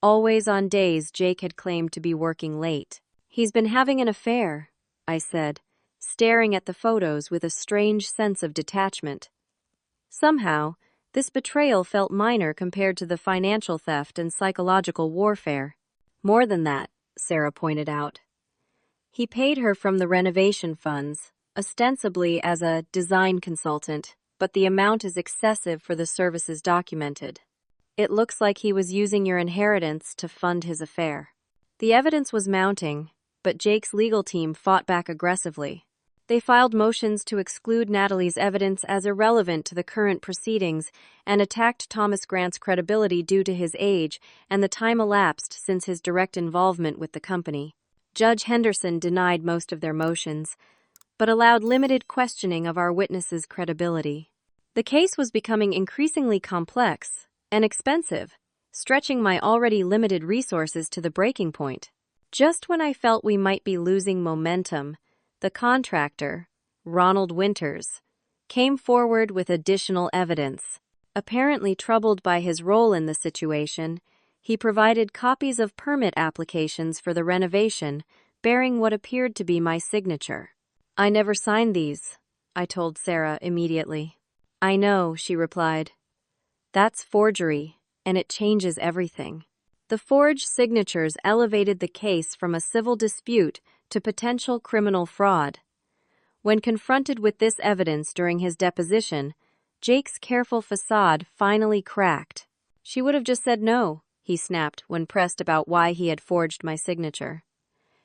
S1: always on days Jake had claimed to be working late. He's been having an affair, I said, staring at the photos with a strange sense of detachment. Somehow, this betrayal felt minor compared to the financial theft and psychological warfare. More than that, Sarah pointed out. He paid her from the renovation funds, ostensibly as a design consultant, but the amount is excessive for the services documented. It looks like he was using your inheritance to fund his affair. The evidence was mounting, but Jake's legal team fought back aggressively. They filed motions to exclude Natalie's evidence as irrelevant to the current proceedings and attacked Thomas Grant's credibility due to his age and the time elapsed since his direct involvement with the company. Judge Henderson denied most of their motions, but allowed limited questioning of our witnesses' credibility. The case was becoming increasingly complex and expensive, stretching my already limited resources to the breaking point. Just when I felt we might be losing momentum, the contractor, Ronald Winters, came forward with additional evidence. Apparently troubled by his role in the situation, he provided copies of permit applications for the renovation, bearing what appeared to be my signature. I never signed these, I told Sarah immediately. I know, she replied. That's forgery, and it changes everything. The forged signatures elevated the case from a civil dispute to potential criminal fraud. When confronted with this evidence during his deposition, Jake's careful facade finally cracked. She would have just said no, he snapped when pressed about why he had forged my signature.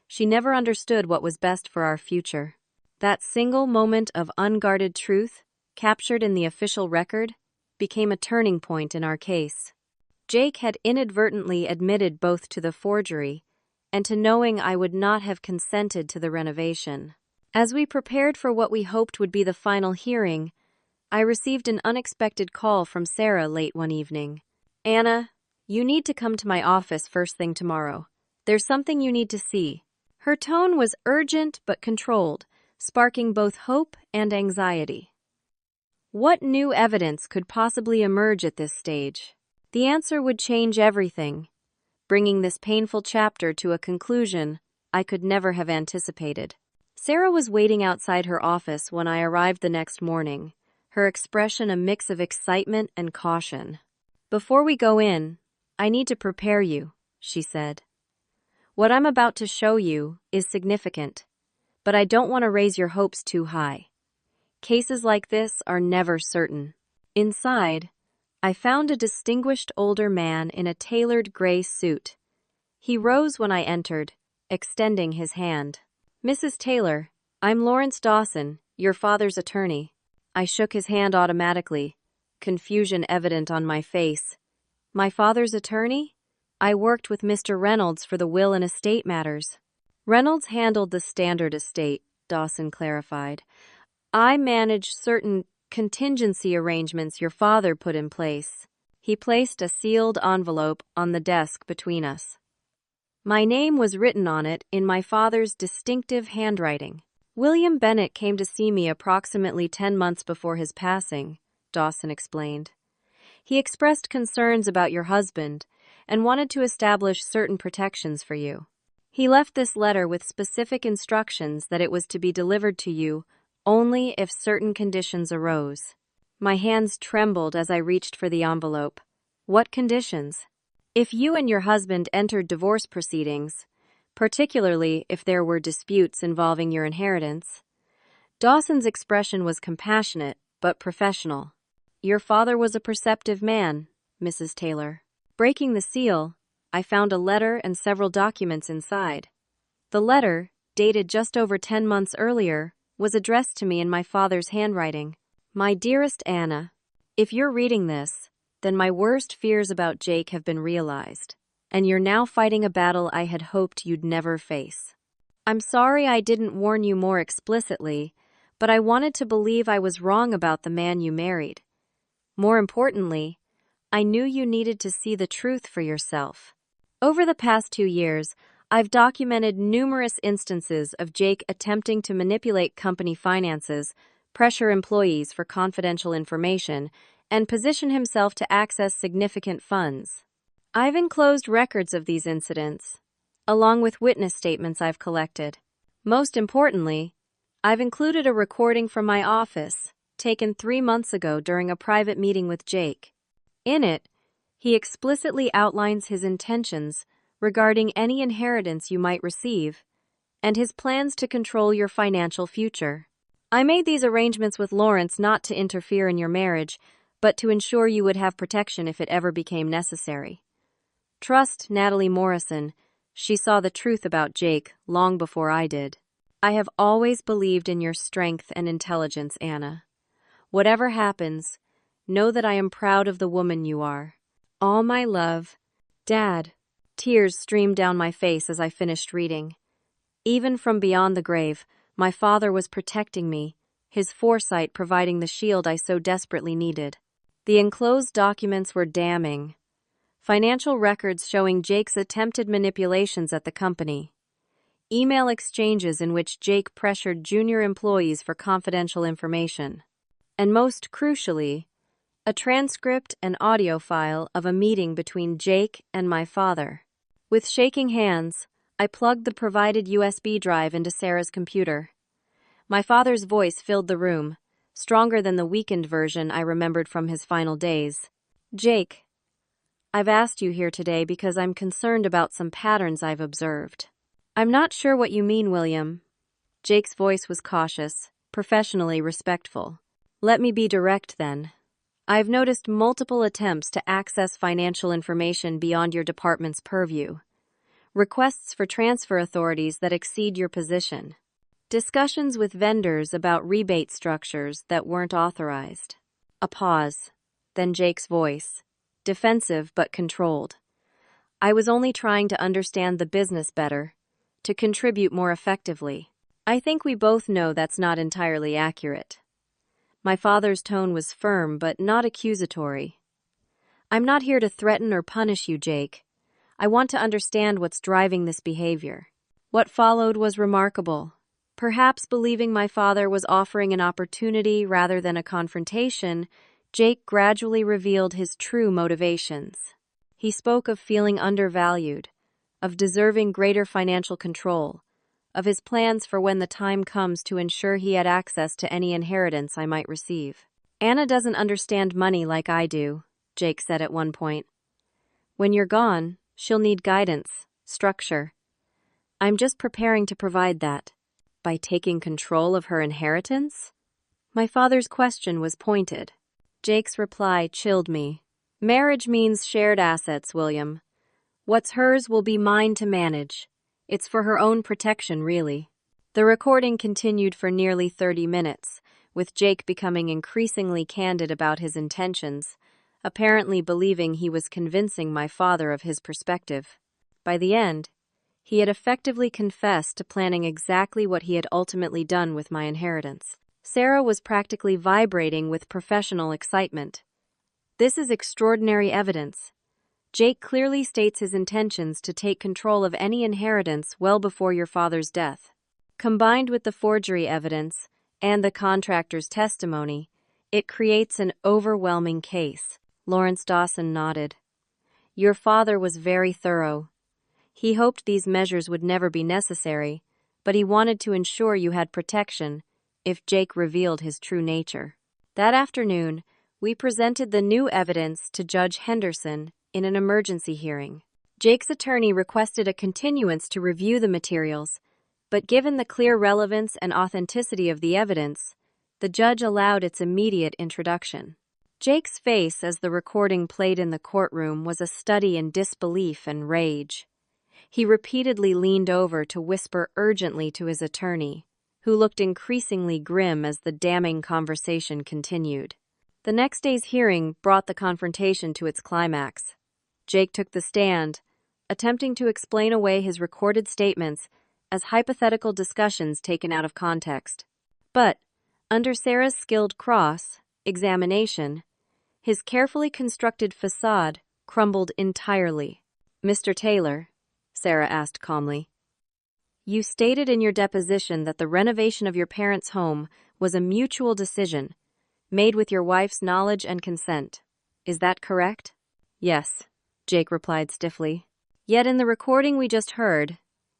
S1: She never understood what was best for our future. That single moment of unguarded truth, captured in the official record, became a turning point in our case. Jake had inadvertently admitted both to the forgery and to knowing I would not have consented to the renovation. As we prepared for what we hoped would be the final hearing, I received an unexpected call from Sarah late one evening. Anna, you need to come to my office first thing tomorrow. There's something you need to see. Her tone was urgent but controlled, sparking both hope and anxiety. What new evidence could possibly emerge at this stage? The answer would change everything, bringing this painful chapter to a conclusion I could never have anticipated. Sarah was waiting outside her office when I arrived the next morning, her expression a mix of excitement and caution. Before we go in, I need to prepare you, she said. What I'm about to show you is significant. but I don't want to raise your hopes too high. Cases like this are never certain. Inside, I found a distinguished older man in a tailored gray suit. He rose when I entered, extending his hand. "Mrs. Taylor, I'm Lawrence Dawson, your father's attorney." I shook his hand automatically, confusion evident on my face. "My father's attorney? I worked with Mr. Reynolds for the will and estate matters." "Reynolds handled the standard estate," Dawson clarified. "I managed certain contingency arrangements your father put in place." He placed a sealed envelope on the desk between us. My name was written on it in my father's distinctive handwriting. "William Bennett came to see me approximately 10 months before his passing," Dawson explained. "He expressed concerns about your husband and wanted to establish certain protections for you. He left this letter with specific instructions that it was to be delivered to you only if certain conditions arose." My hands trembled as I reached for the envelope. "What conditions?" "If you and your husband entered divorce proceedings, particularly if there were disputes involving your inheritance." Dawson's expression was compassionate but professional. "Your father was a perceptive man, Mrs. Taylor." Breaking the seal, I found a letter and several documents inside. The letter, dated just over 10 months earlier, was addressed to me in my father's handwriting. "My dearest Anna, if you're reading this, then my worst fears about Jake have been realized, and you're now fighting a battle I had hoped you'd never face. I'm sorry I didn't warn you more explicitly, but I wanted to believe I was wrong about the man you married. More importantly, I knew you needed to see the truth for yourself. Over the past 2 years, I've documented numerous instances of Jake attempting to manipulate company finances, pressure employees for confidential information, and position himself to access significant funds. I've enclosed records of these incidents, along with witness statements I've collected. Most importantly, I've included a recording from my office, taken 3 months ago during a private meeting with Jake. In it, he explicitly outlines his intentions regarding any inheritance you might receive, and his plans to control your financial future. I made these arrangements with Lawrence not to interfere in your marriage, but to ensure you would have protection if it ever became necessary. Trust Natalie Morrison. She saw the truth about Jake long before I did. I have always believed in your strength and intelligence, Anna. Whatever happens, know that I am proud of the woman you are. All my love, Dad." Tears streamed down my face as I finished reading. Even from beyond the grave, my father was protecting me, his foresight providing the shield I so desperately needed. The enclosed documents were damning. Financial records showing Jake's attempted manipulations at the company. Email exchanges in which Jake pressured junior employees for confidential information. And most crucially, a transcript and audio file of a meeting between Jake and my father. With shaking hands, I plugged the provided USB drive into Sarah's computer. My father's voice filled the room, stronger than the weakened version I remembered from his final days. "Jake, I've asked you here today because I'm concerned about some patterns I've observed." "I'm not sure what you mean, William." Jake's voice was cautious, professionally respectful. "Let me be direct then. I've noticed multiple attempts to access financial information beyond your department's purview. Requests for transfer authorities that exceed your position. Discussions with vendors about rebate structures that weren't authorized." A pause, then Jake's voice, defensive but controlled. "I was only trying to understand the business better, to contribute more effectively. I think we both know that's not entirely accurate." My father's tone was firm but not accusatory. "I'm not here to threaten or punish you, Jake. I want to understand what's driving this behavior." What followed was remarkable. Perhaps believing my father was offering an opportunity rather than a confrontation, Jake gradually revealed his true motivations. He spoke of feeling undervalued, of deserving greater financial control, of his plans for when the time comes to ensure he had access to any inheritance I might receive. "Anna doesn't understand money like I do," Jake said at one point. "When you're gone, she'll need guidance, structure. I'm just preparing to provide that." By taking control of her inheritance? My father's question was pointed. Jake's reply chilled me. Marriage means shared assets, William. What's hers will be mine to manage. It's for her own protection, really. The recording continued for nearly 30 minutes, with Jake becoming increasingly candid about his intentions, apparently believing he was convincing my father of his perspective. By the end, he had effectively confessed to planning exactly what he had ultimately done with my inheritance. Sarah was practically vibrating with professional excitement. This is extraordinary evidence. Jake clearly states his intentions to take control of any inheritance well before your father's death. Combined with the forgery evidence and the contractor's testimony, it creates an overwhelming case. Lawrence Dawson nodded. Your father was very thorough. He hoped these measures would never be necessary, but he wanted to ensure you had protection if Jake revealed his true nature. That afternoon, we presented the new evidence to Judge Henderson in an emergency hearing. Jake's attorney requested a continuance to review the materials, but given the clear relevance and authenticity of the evidence, the judge allowed its immediate introduction. Jake's face as the recording played in the courtroom was a study in disbelief and rage. He repeatedly leaned over to whisper urgently to his attorney, who looked increasingly grim as the damning conversation continued. The next day's hearing brought the confrontation to its climax. Jake took the stand, attempting to explain away his recorded statements as hypothetical discussions taken out of context. But, under Sarah's skilled cross-examination, his carefully constructed facade crumbled entirely. Mr. Taylor, Sarah asked calmly, you stated in your deposition that the renovation of your parents' home was a mutual decision, made with your wife's knowledge and consent. Is that correct? Yes, Jake replied stiffly. Yet in the recording we just heard,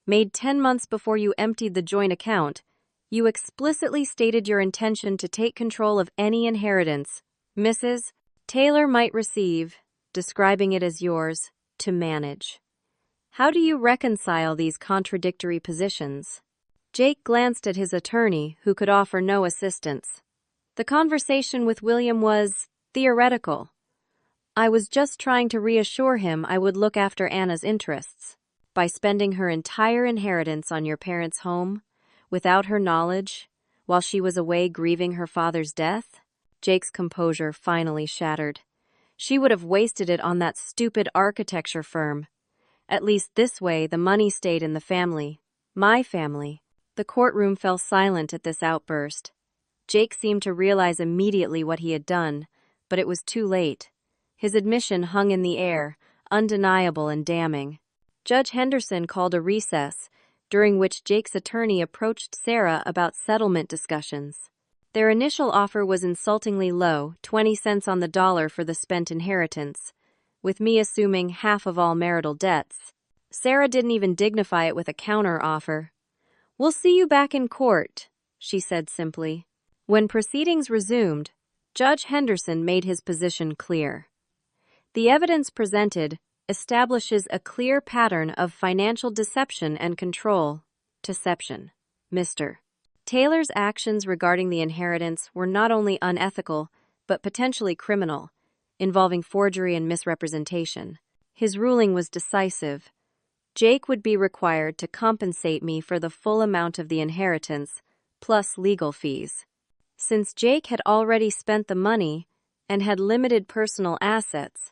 S1: made 10 months before you emptied the joint account, you explicitly stated your intention to take control of any inheritance Mrs. Taylor might receive, describing it as yours, to manage. How do you reconcile these contradictory positions? Jake glanced at his attorney, who could offer no assistance. The conversation with William was theoretical. I was just trying to reassure him I would look after Anna's interests. By spending her entire inheritance on your parents' home, without her knowledge, while she was away grieving her father's death, Jake's composure finally shattered. She would have wasted it on that stupid architecture firm. At least this way, the money stayed in the family. My family. The courtroom fell silent at this outburst. Jake seemed to realize immediately what he had done, but it was too late. His admission hung in the air, undeniable and damning. Judge Henderson called a recess, during which Jake's attorney approached Sarah about settlement discussions. Their initial offer was insultingly low, 20 cents on the dollar for the spent inheritance, with me assuming half of all marital debts. Sarah didn't even dignify it with a counter-offer. We'll see you back in court, she said simply. When proceedings resumed, Judge Henderson made his position clear. The evidence presented establishes a clear pattern of financial deception and control. Deception. Mr. Taylor's actions regarding the inheritance were not only unethical, but potentially criminal, involving forgery and misrepresentation. His ruling was decisive. Jake would be required to compensate me for the full amount of the inheritance, plus legal fees. Since Jake had already spent the money and had limited personal assets,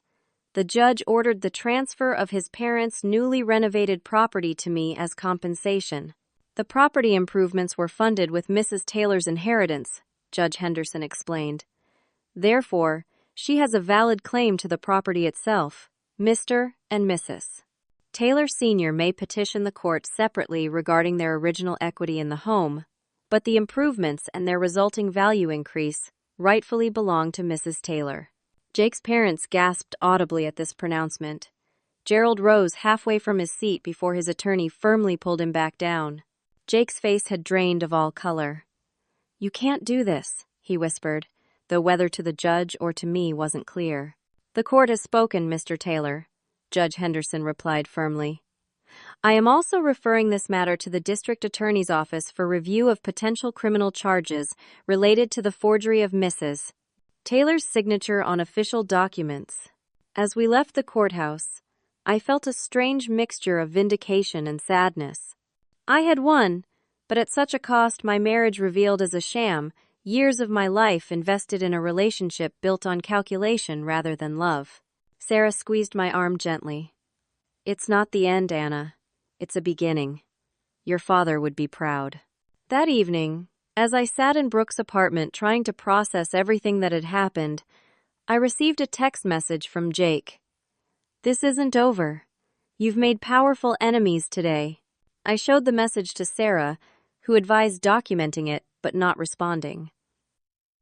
S1: the judge ordered the transfer of his parents' newly renovated property to me as compensation. The property improvements were funded with Mrs. Taylor's inheritance, Judge Henderson explained. Therefore, she has a valid claim to the property itself. Mr. and Mrs. Taylor Sr. may petition the court separately regarding their original equity in the home, but the improvements and their resulting value increase rightfully belong to Mrs. Taylor. Jake's parents gasped audibly at this pronouncement. Gerald rose halfway from his seat before his attorney firmly pulled him back down. Jake's face had drained of all color. You can't do this, he whispered, though whether to the judge or to me wasn't clear. The court has spoken, Mr. Taylor, Judge Henderson replied firmly. I am also referring this matter to the District Attorney's Office for review of potential criminal charges related to the forgery of Mrs. Taylor's signature on official documents. As we left the courthouse, I felt a strange mixture of vindication and sadness. I had won, but at such a cost my marriage revealed as a sham, years of my life invested in a relationship built on calculation rather than love. Sarah squeezed my arm gently. It's not the end, Anna. It's a beginning. Your father would be proud. That evening, as I sat in Brooke's apartment trying to process everything that had happened, I received a text message from Jake. This isn't over. You've made powerful enemies today. I showed the message to Sarah, who advised documenting it but not responding.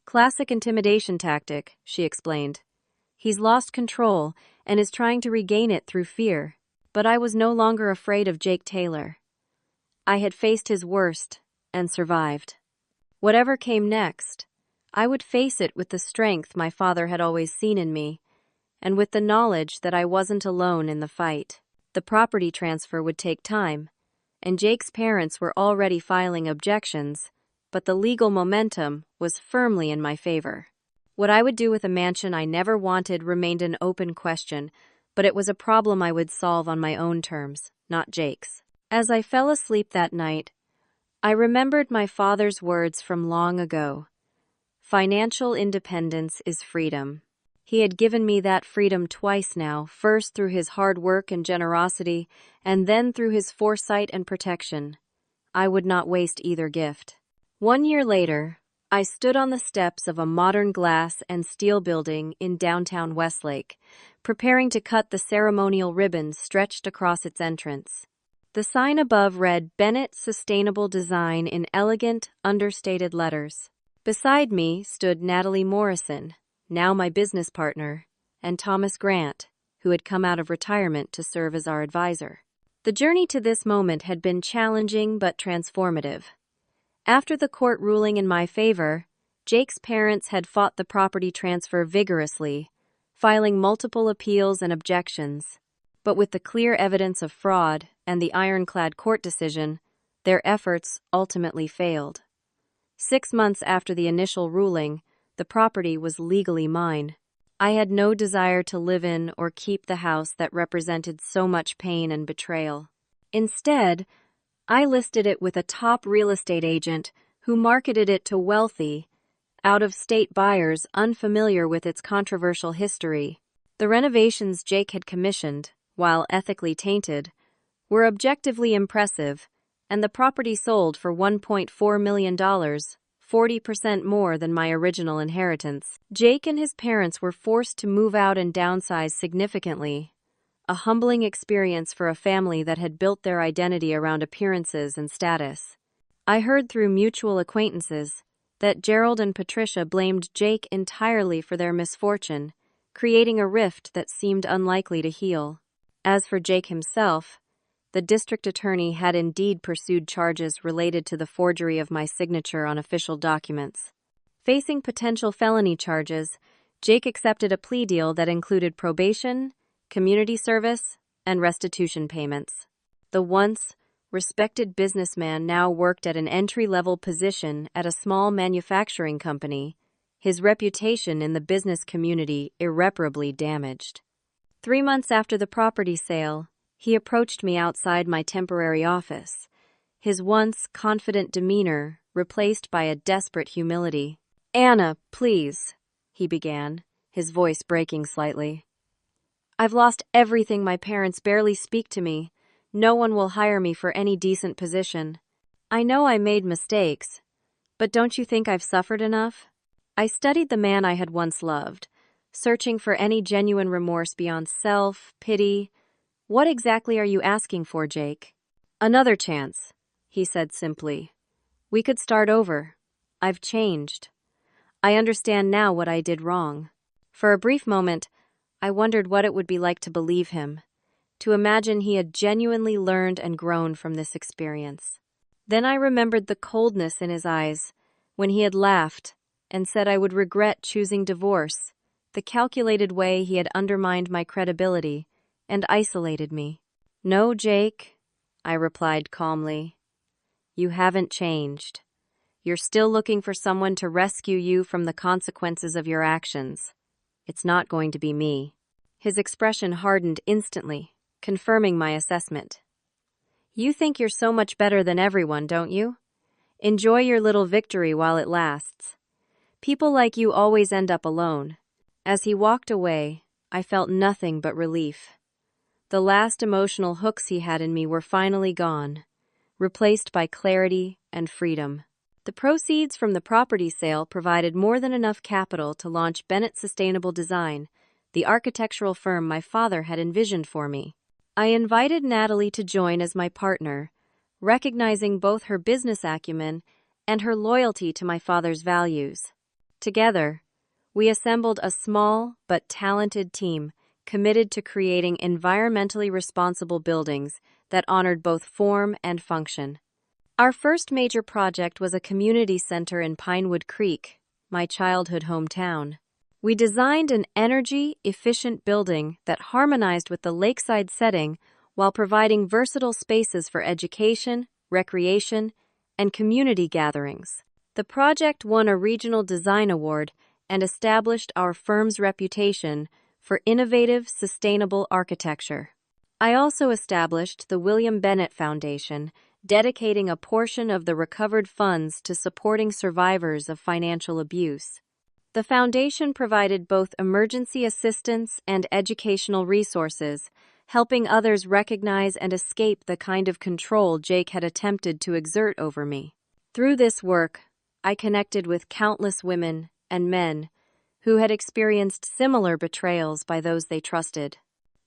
S1: Classic intimidation tactic, she explained. He's lost control and is trying to regain it through fear. But I was no longer afraid of Jake Taylor. I had faced his worst and survived. Whatever came next, I would face it with the strength my father had always seen in me, and with the knowledge that I wasn't alone in the fight. The property transfer would take time, and Jake's parents were already filing objections, but the legal momentum was firmly in my favor. What I would do with a mansion I never wanted remained an open question, but it was a problem I would solve on my own terms, not Jake's. As I fell asleep that night, I remembered my father's words from long ago. Financial independence is freedom. He had given me that freedom twice now, first through his hard work and generosity, and then through his foresight and protection. I would not waste either gift. 1 year later, I stood on the steps of a modern glass and steel building in downtown Westlake, preparing to cut the ceremonial ribbons stretched across its entrance. The sign above read Bennett Sustainable Design in elegant, understated letters. Beside me stood Natalie Morrison, now my business partner, and Thomas Grant, who had come out of retirement to serve as our advisor. The journey to this moment had been challenging but transformative. After the court ruling in my favor, Jake's parents had fought the property transfer vigorously, filing multiple appeals and objections. But with the clear evidence of fraud and the ironclad court decision, their efforts ultimately failed. 6 months after the initial ruling, the property was legally mine. I had no desire to live in or keep the house that represented so much pain and betrayal. Instead, I listed it with a top real estate agent who marketed it to wealthy, out-of-state buyers unfamiliar with its controversial history. The renovations Jake had commissioned, while ethically tainted, were objectively impressive, and the property sold for $1.4 million, 40% more than my original inheritance. Jake and his parents were forced to move out and downsize significantly, a humbling experience for a family that had built their identity around appearances and status. I heard through mutual acquaintances that Gerald and Patricia blamed Jake entirely for their misfortune, creating a rift that seemed unlikely to heal. As for Jake himself, the district attorney had indeed pursued charges related to the forgery of my signature on official documents. Facing potential felony charges, Jake accepted a plea deal that included probation, community service, and restitution payments. The once respected businessman now worked at an entry-level position at a small manufacturing company, his reputation in the business community irreparably damaged. 3 months after the property sale, he approached me outside my temporary office, his once confident demeanor replaced by a desperate humility. "Anna, please," he began, his voice breaking slightly. "I've lost everything. My parents barely speak to me. No one will hire me for any decent position. I know I made mistakes, but don't you think I've suffered enough?" I studied the man I had once loved, searching for any genuine remorse beyond self-pity. "What exactly are you asking for, Jake?" "Another chance," he said simply. "We could start over. I've changed. I understand now what I did wrong." For a brief moment, I wondered what it would be like to believe him, to imagine he had genuinely learned and grown from this experience. Then I remembered the coldness in his eyes when he had laughed and said I would regret choosing divorce, the calculated way he had undermined my credibility and isolated me. "No, Jake, I replied calmly. You haven't changed. You're still looking for someone to rescue you from the consequences of your actions. It's not going to be me. His expression hardened instantly, confirming my assessment. You think you're so much better than everyone, don't you? Enjoy your little victory while it lasts. People like you always end up alone. As he walked away, I felt nothing but relief. The last emotional hooks he had in me were finally gone, replaced by clarity and freedom. The proceeds from the property sale provided more than enough capital to launch Bennett Sustainable Design, the architectural firm my father had envisioned for me. I invited Natalie to join as my partner, recognizing both her business acumen and her loyalty to my father's values. Together, we assembled a small but talented team committed to creating environmentally responsible buildings that honored both form and function. Our first major project was a community center in Pinewood Creek, my childhood hometown. We designed an energy-efficient building that harmonized with the lakeside setting while providing versatile spaces for education, recreation, and community gatherings. The project won a regional design award and established our firm's reputation for innovative, sustainable architecture. I also established the William Bennett Foundation, dedicating a portion of the recovered funds to supporting survivors of financial abuse. The foundation provided both emergency assistance and educational resources, helping others recognize and escape the kind of control Jake had attempted to exert over me. Through this work, I connected with countless women and men who had experienced similar betrayals by those they trusted.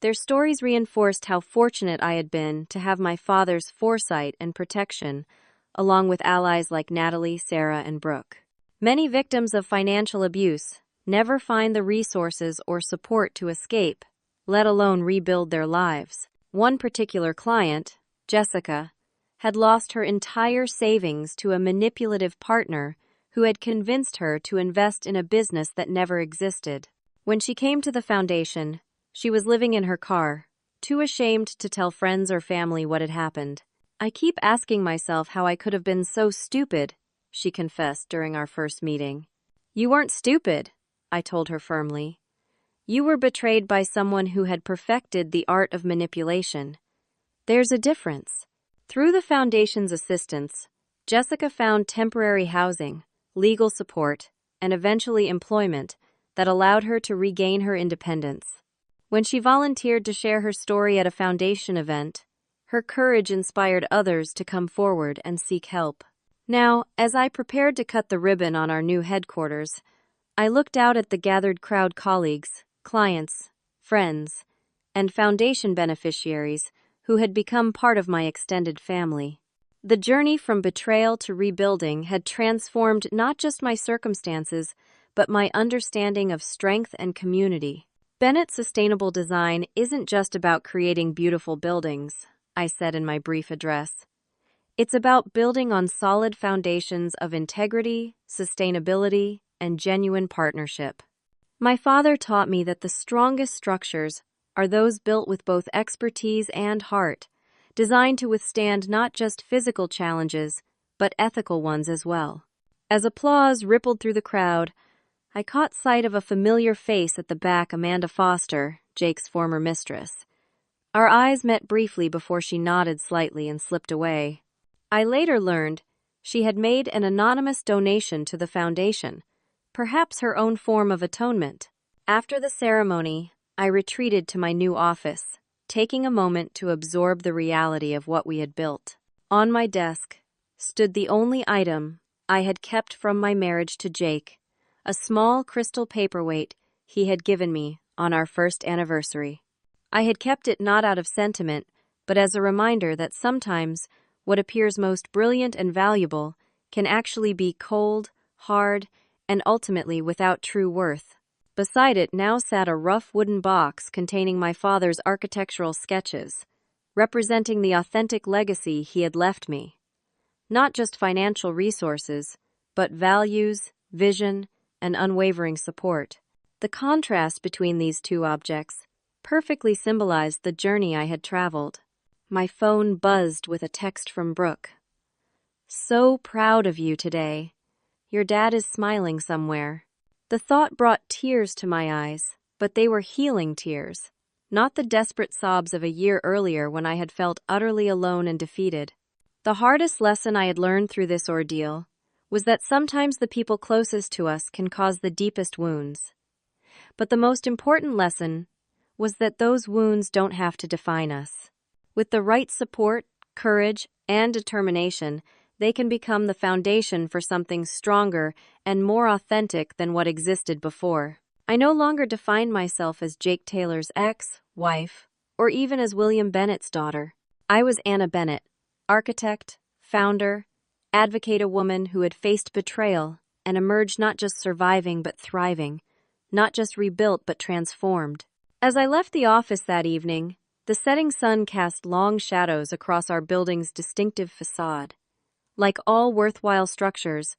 S1: Their stories reinforced how fortunate I had been to have my father's foresight and protection, along with allies like Natalie, Sarah, and Brooke. Many victims of financial abuse never find the resources or support to escape, let alone rebuild their lives. One particular client, Jessica, had lost her entire savings to a manipulative partner who had convinced her to invest in a business that never existed. When she came to the foundation, she was living in her car, too ashamed to tell friends or family what had happened. I keep asking myself how I could have been so stupid, she confessed during our first meeting. You weren't stupid, I told her firmly. You were betrayed by someone who had perfected the art of manipulation. There's a difference. Through the foundation's assistance, Jessica found temporary housing, legal support, and eventually employment that allowed her to regain her independence. When she volunteered to share her story at a foundation event, her courage inspired others to come forward and seek help. Now, as I prepared to cut the ribbon on our new headquarters, I looked out at the gathered crowd colleagues, clients, friends, and foundation beneficiaries who had become part of my extended family. The journey from betrayal to rebuilding had transformed not just my circumstances, but my understanding of strength and community. Bennett Sustainable Design isn't just about creating beautiful buildings, I said in my brief address. It's about building on solid foundations of integrity, sustainability, and genuine partnership. My father taught me that the strongest structures are those built with both expertise and heart, designed to withstand not just physical challenges, but ethical ones as well. As applause rippled through the crowd, I caught sight of a familiar face at the back, Amanda Foster, Jake's former mistress. Our eyes met briefly before she nodded slightly and slipped away. I later learned she had made an anonymous donation to the foundation, perhaps her own form of atonement. After the ceremony, I retreated to my new office, taking a moment to absorb the reality of what we had built. On my desk stood the only item I had kept from my marriage to Jake, a small crystal paperweight he had given me on our first anniversary. I had kept it not out of sentiment, but as a reminder that sometimes what appears most brilliant and valuable can actually be cold, hard, and ultimately without true worth. Beside it now sat a rough wooden box containing my father's architectural sketches, representing the authentic legacy he had left me. Not just financial resources, but values, vision, and unwavering support. The contrast between these two objects perfectly symbolized the journey I had traveled. my phone buzzed with a text from Brooke. "So proud of you today. Your dad is smiling somewhere." The thought brought tears to my eyes, but they were healing tears, not the desperate sobs of a year earlier when I had felt utterly alone and defeated. The hardest lesson I had learned through this ordeal was that sometimes the people closest to us can cause the deepest wounds. But the most important lesson was that those wounds don't have to define us. With the right support, courage, and determination, they can become the foundation for something stronger and more authentic than what existed before. I no longer define myself as Jake Taylor's ex, wife, or even as William Bennett's daughter. I was Anna Bennett, architect, founder, advocate, a woman who had faced betrayal and emerged not just surviving but thriving, not just rebuilt but transformed. As I left the office that evening, the setting sun cast long shadows across our building's distinctive facade. Like all worthwhile structures,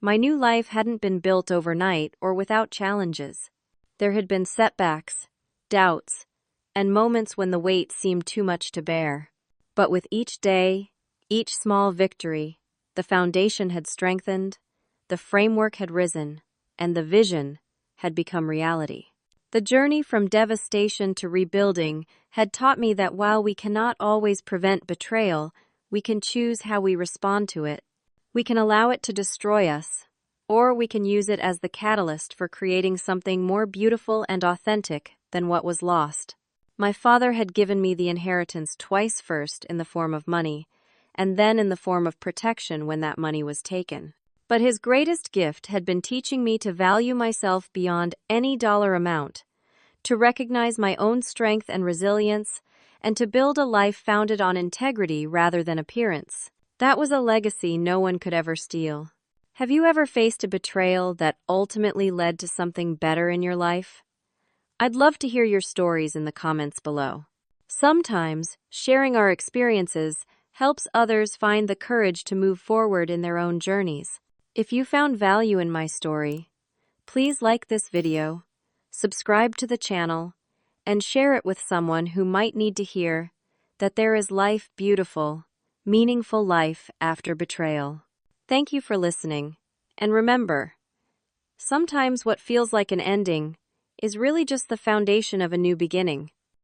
S1: my new life hadn't been built overnight or without challenges. There had been setbacks, doubts, and moments when the weight seemed too much to bear. But with each day, each small victory, the foundation had strengthened, the framework had risen, and the vision had become reality. The journey from devastation to rebuilding had taught me that while we cannot always prevent betrayal, we can choose how we respond to it. We can allow it to destroy us, or we can use it as the catalyst for creating something more beautiful and authentic than what was lost. My father had given me the inheritance twice, first in the form of money, and then in the form of protection when that money was taken. But his greatest gift had been teaching me to value myself beyond any dollar amount, to recognize my own strength and resilience, and to build a life founded on integrity rather than appearance. That was a legacy no one could ever steal. Have you ever faced a betrayal that ultimately led to something better in your life? I'd love to hear your stories in the comments below. Sometimes, sharing our experiences helps others find the courage to move forward in their own journeys. If you found value in my story, please like this video, subscribe to the channel, and share it with someone who might need to hear that there is life, beautiful, meaningful life after betrayal. Thank you for listening, and remember, sometimes what feels like an ending is really just the foundation of a new beginning.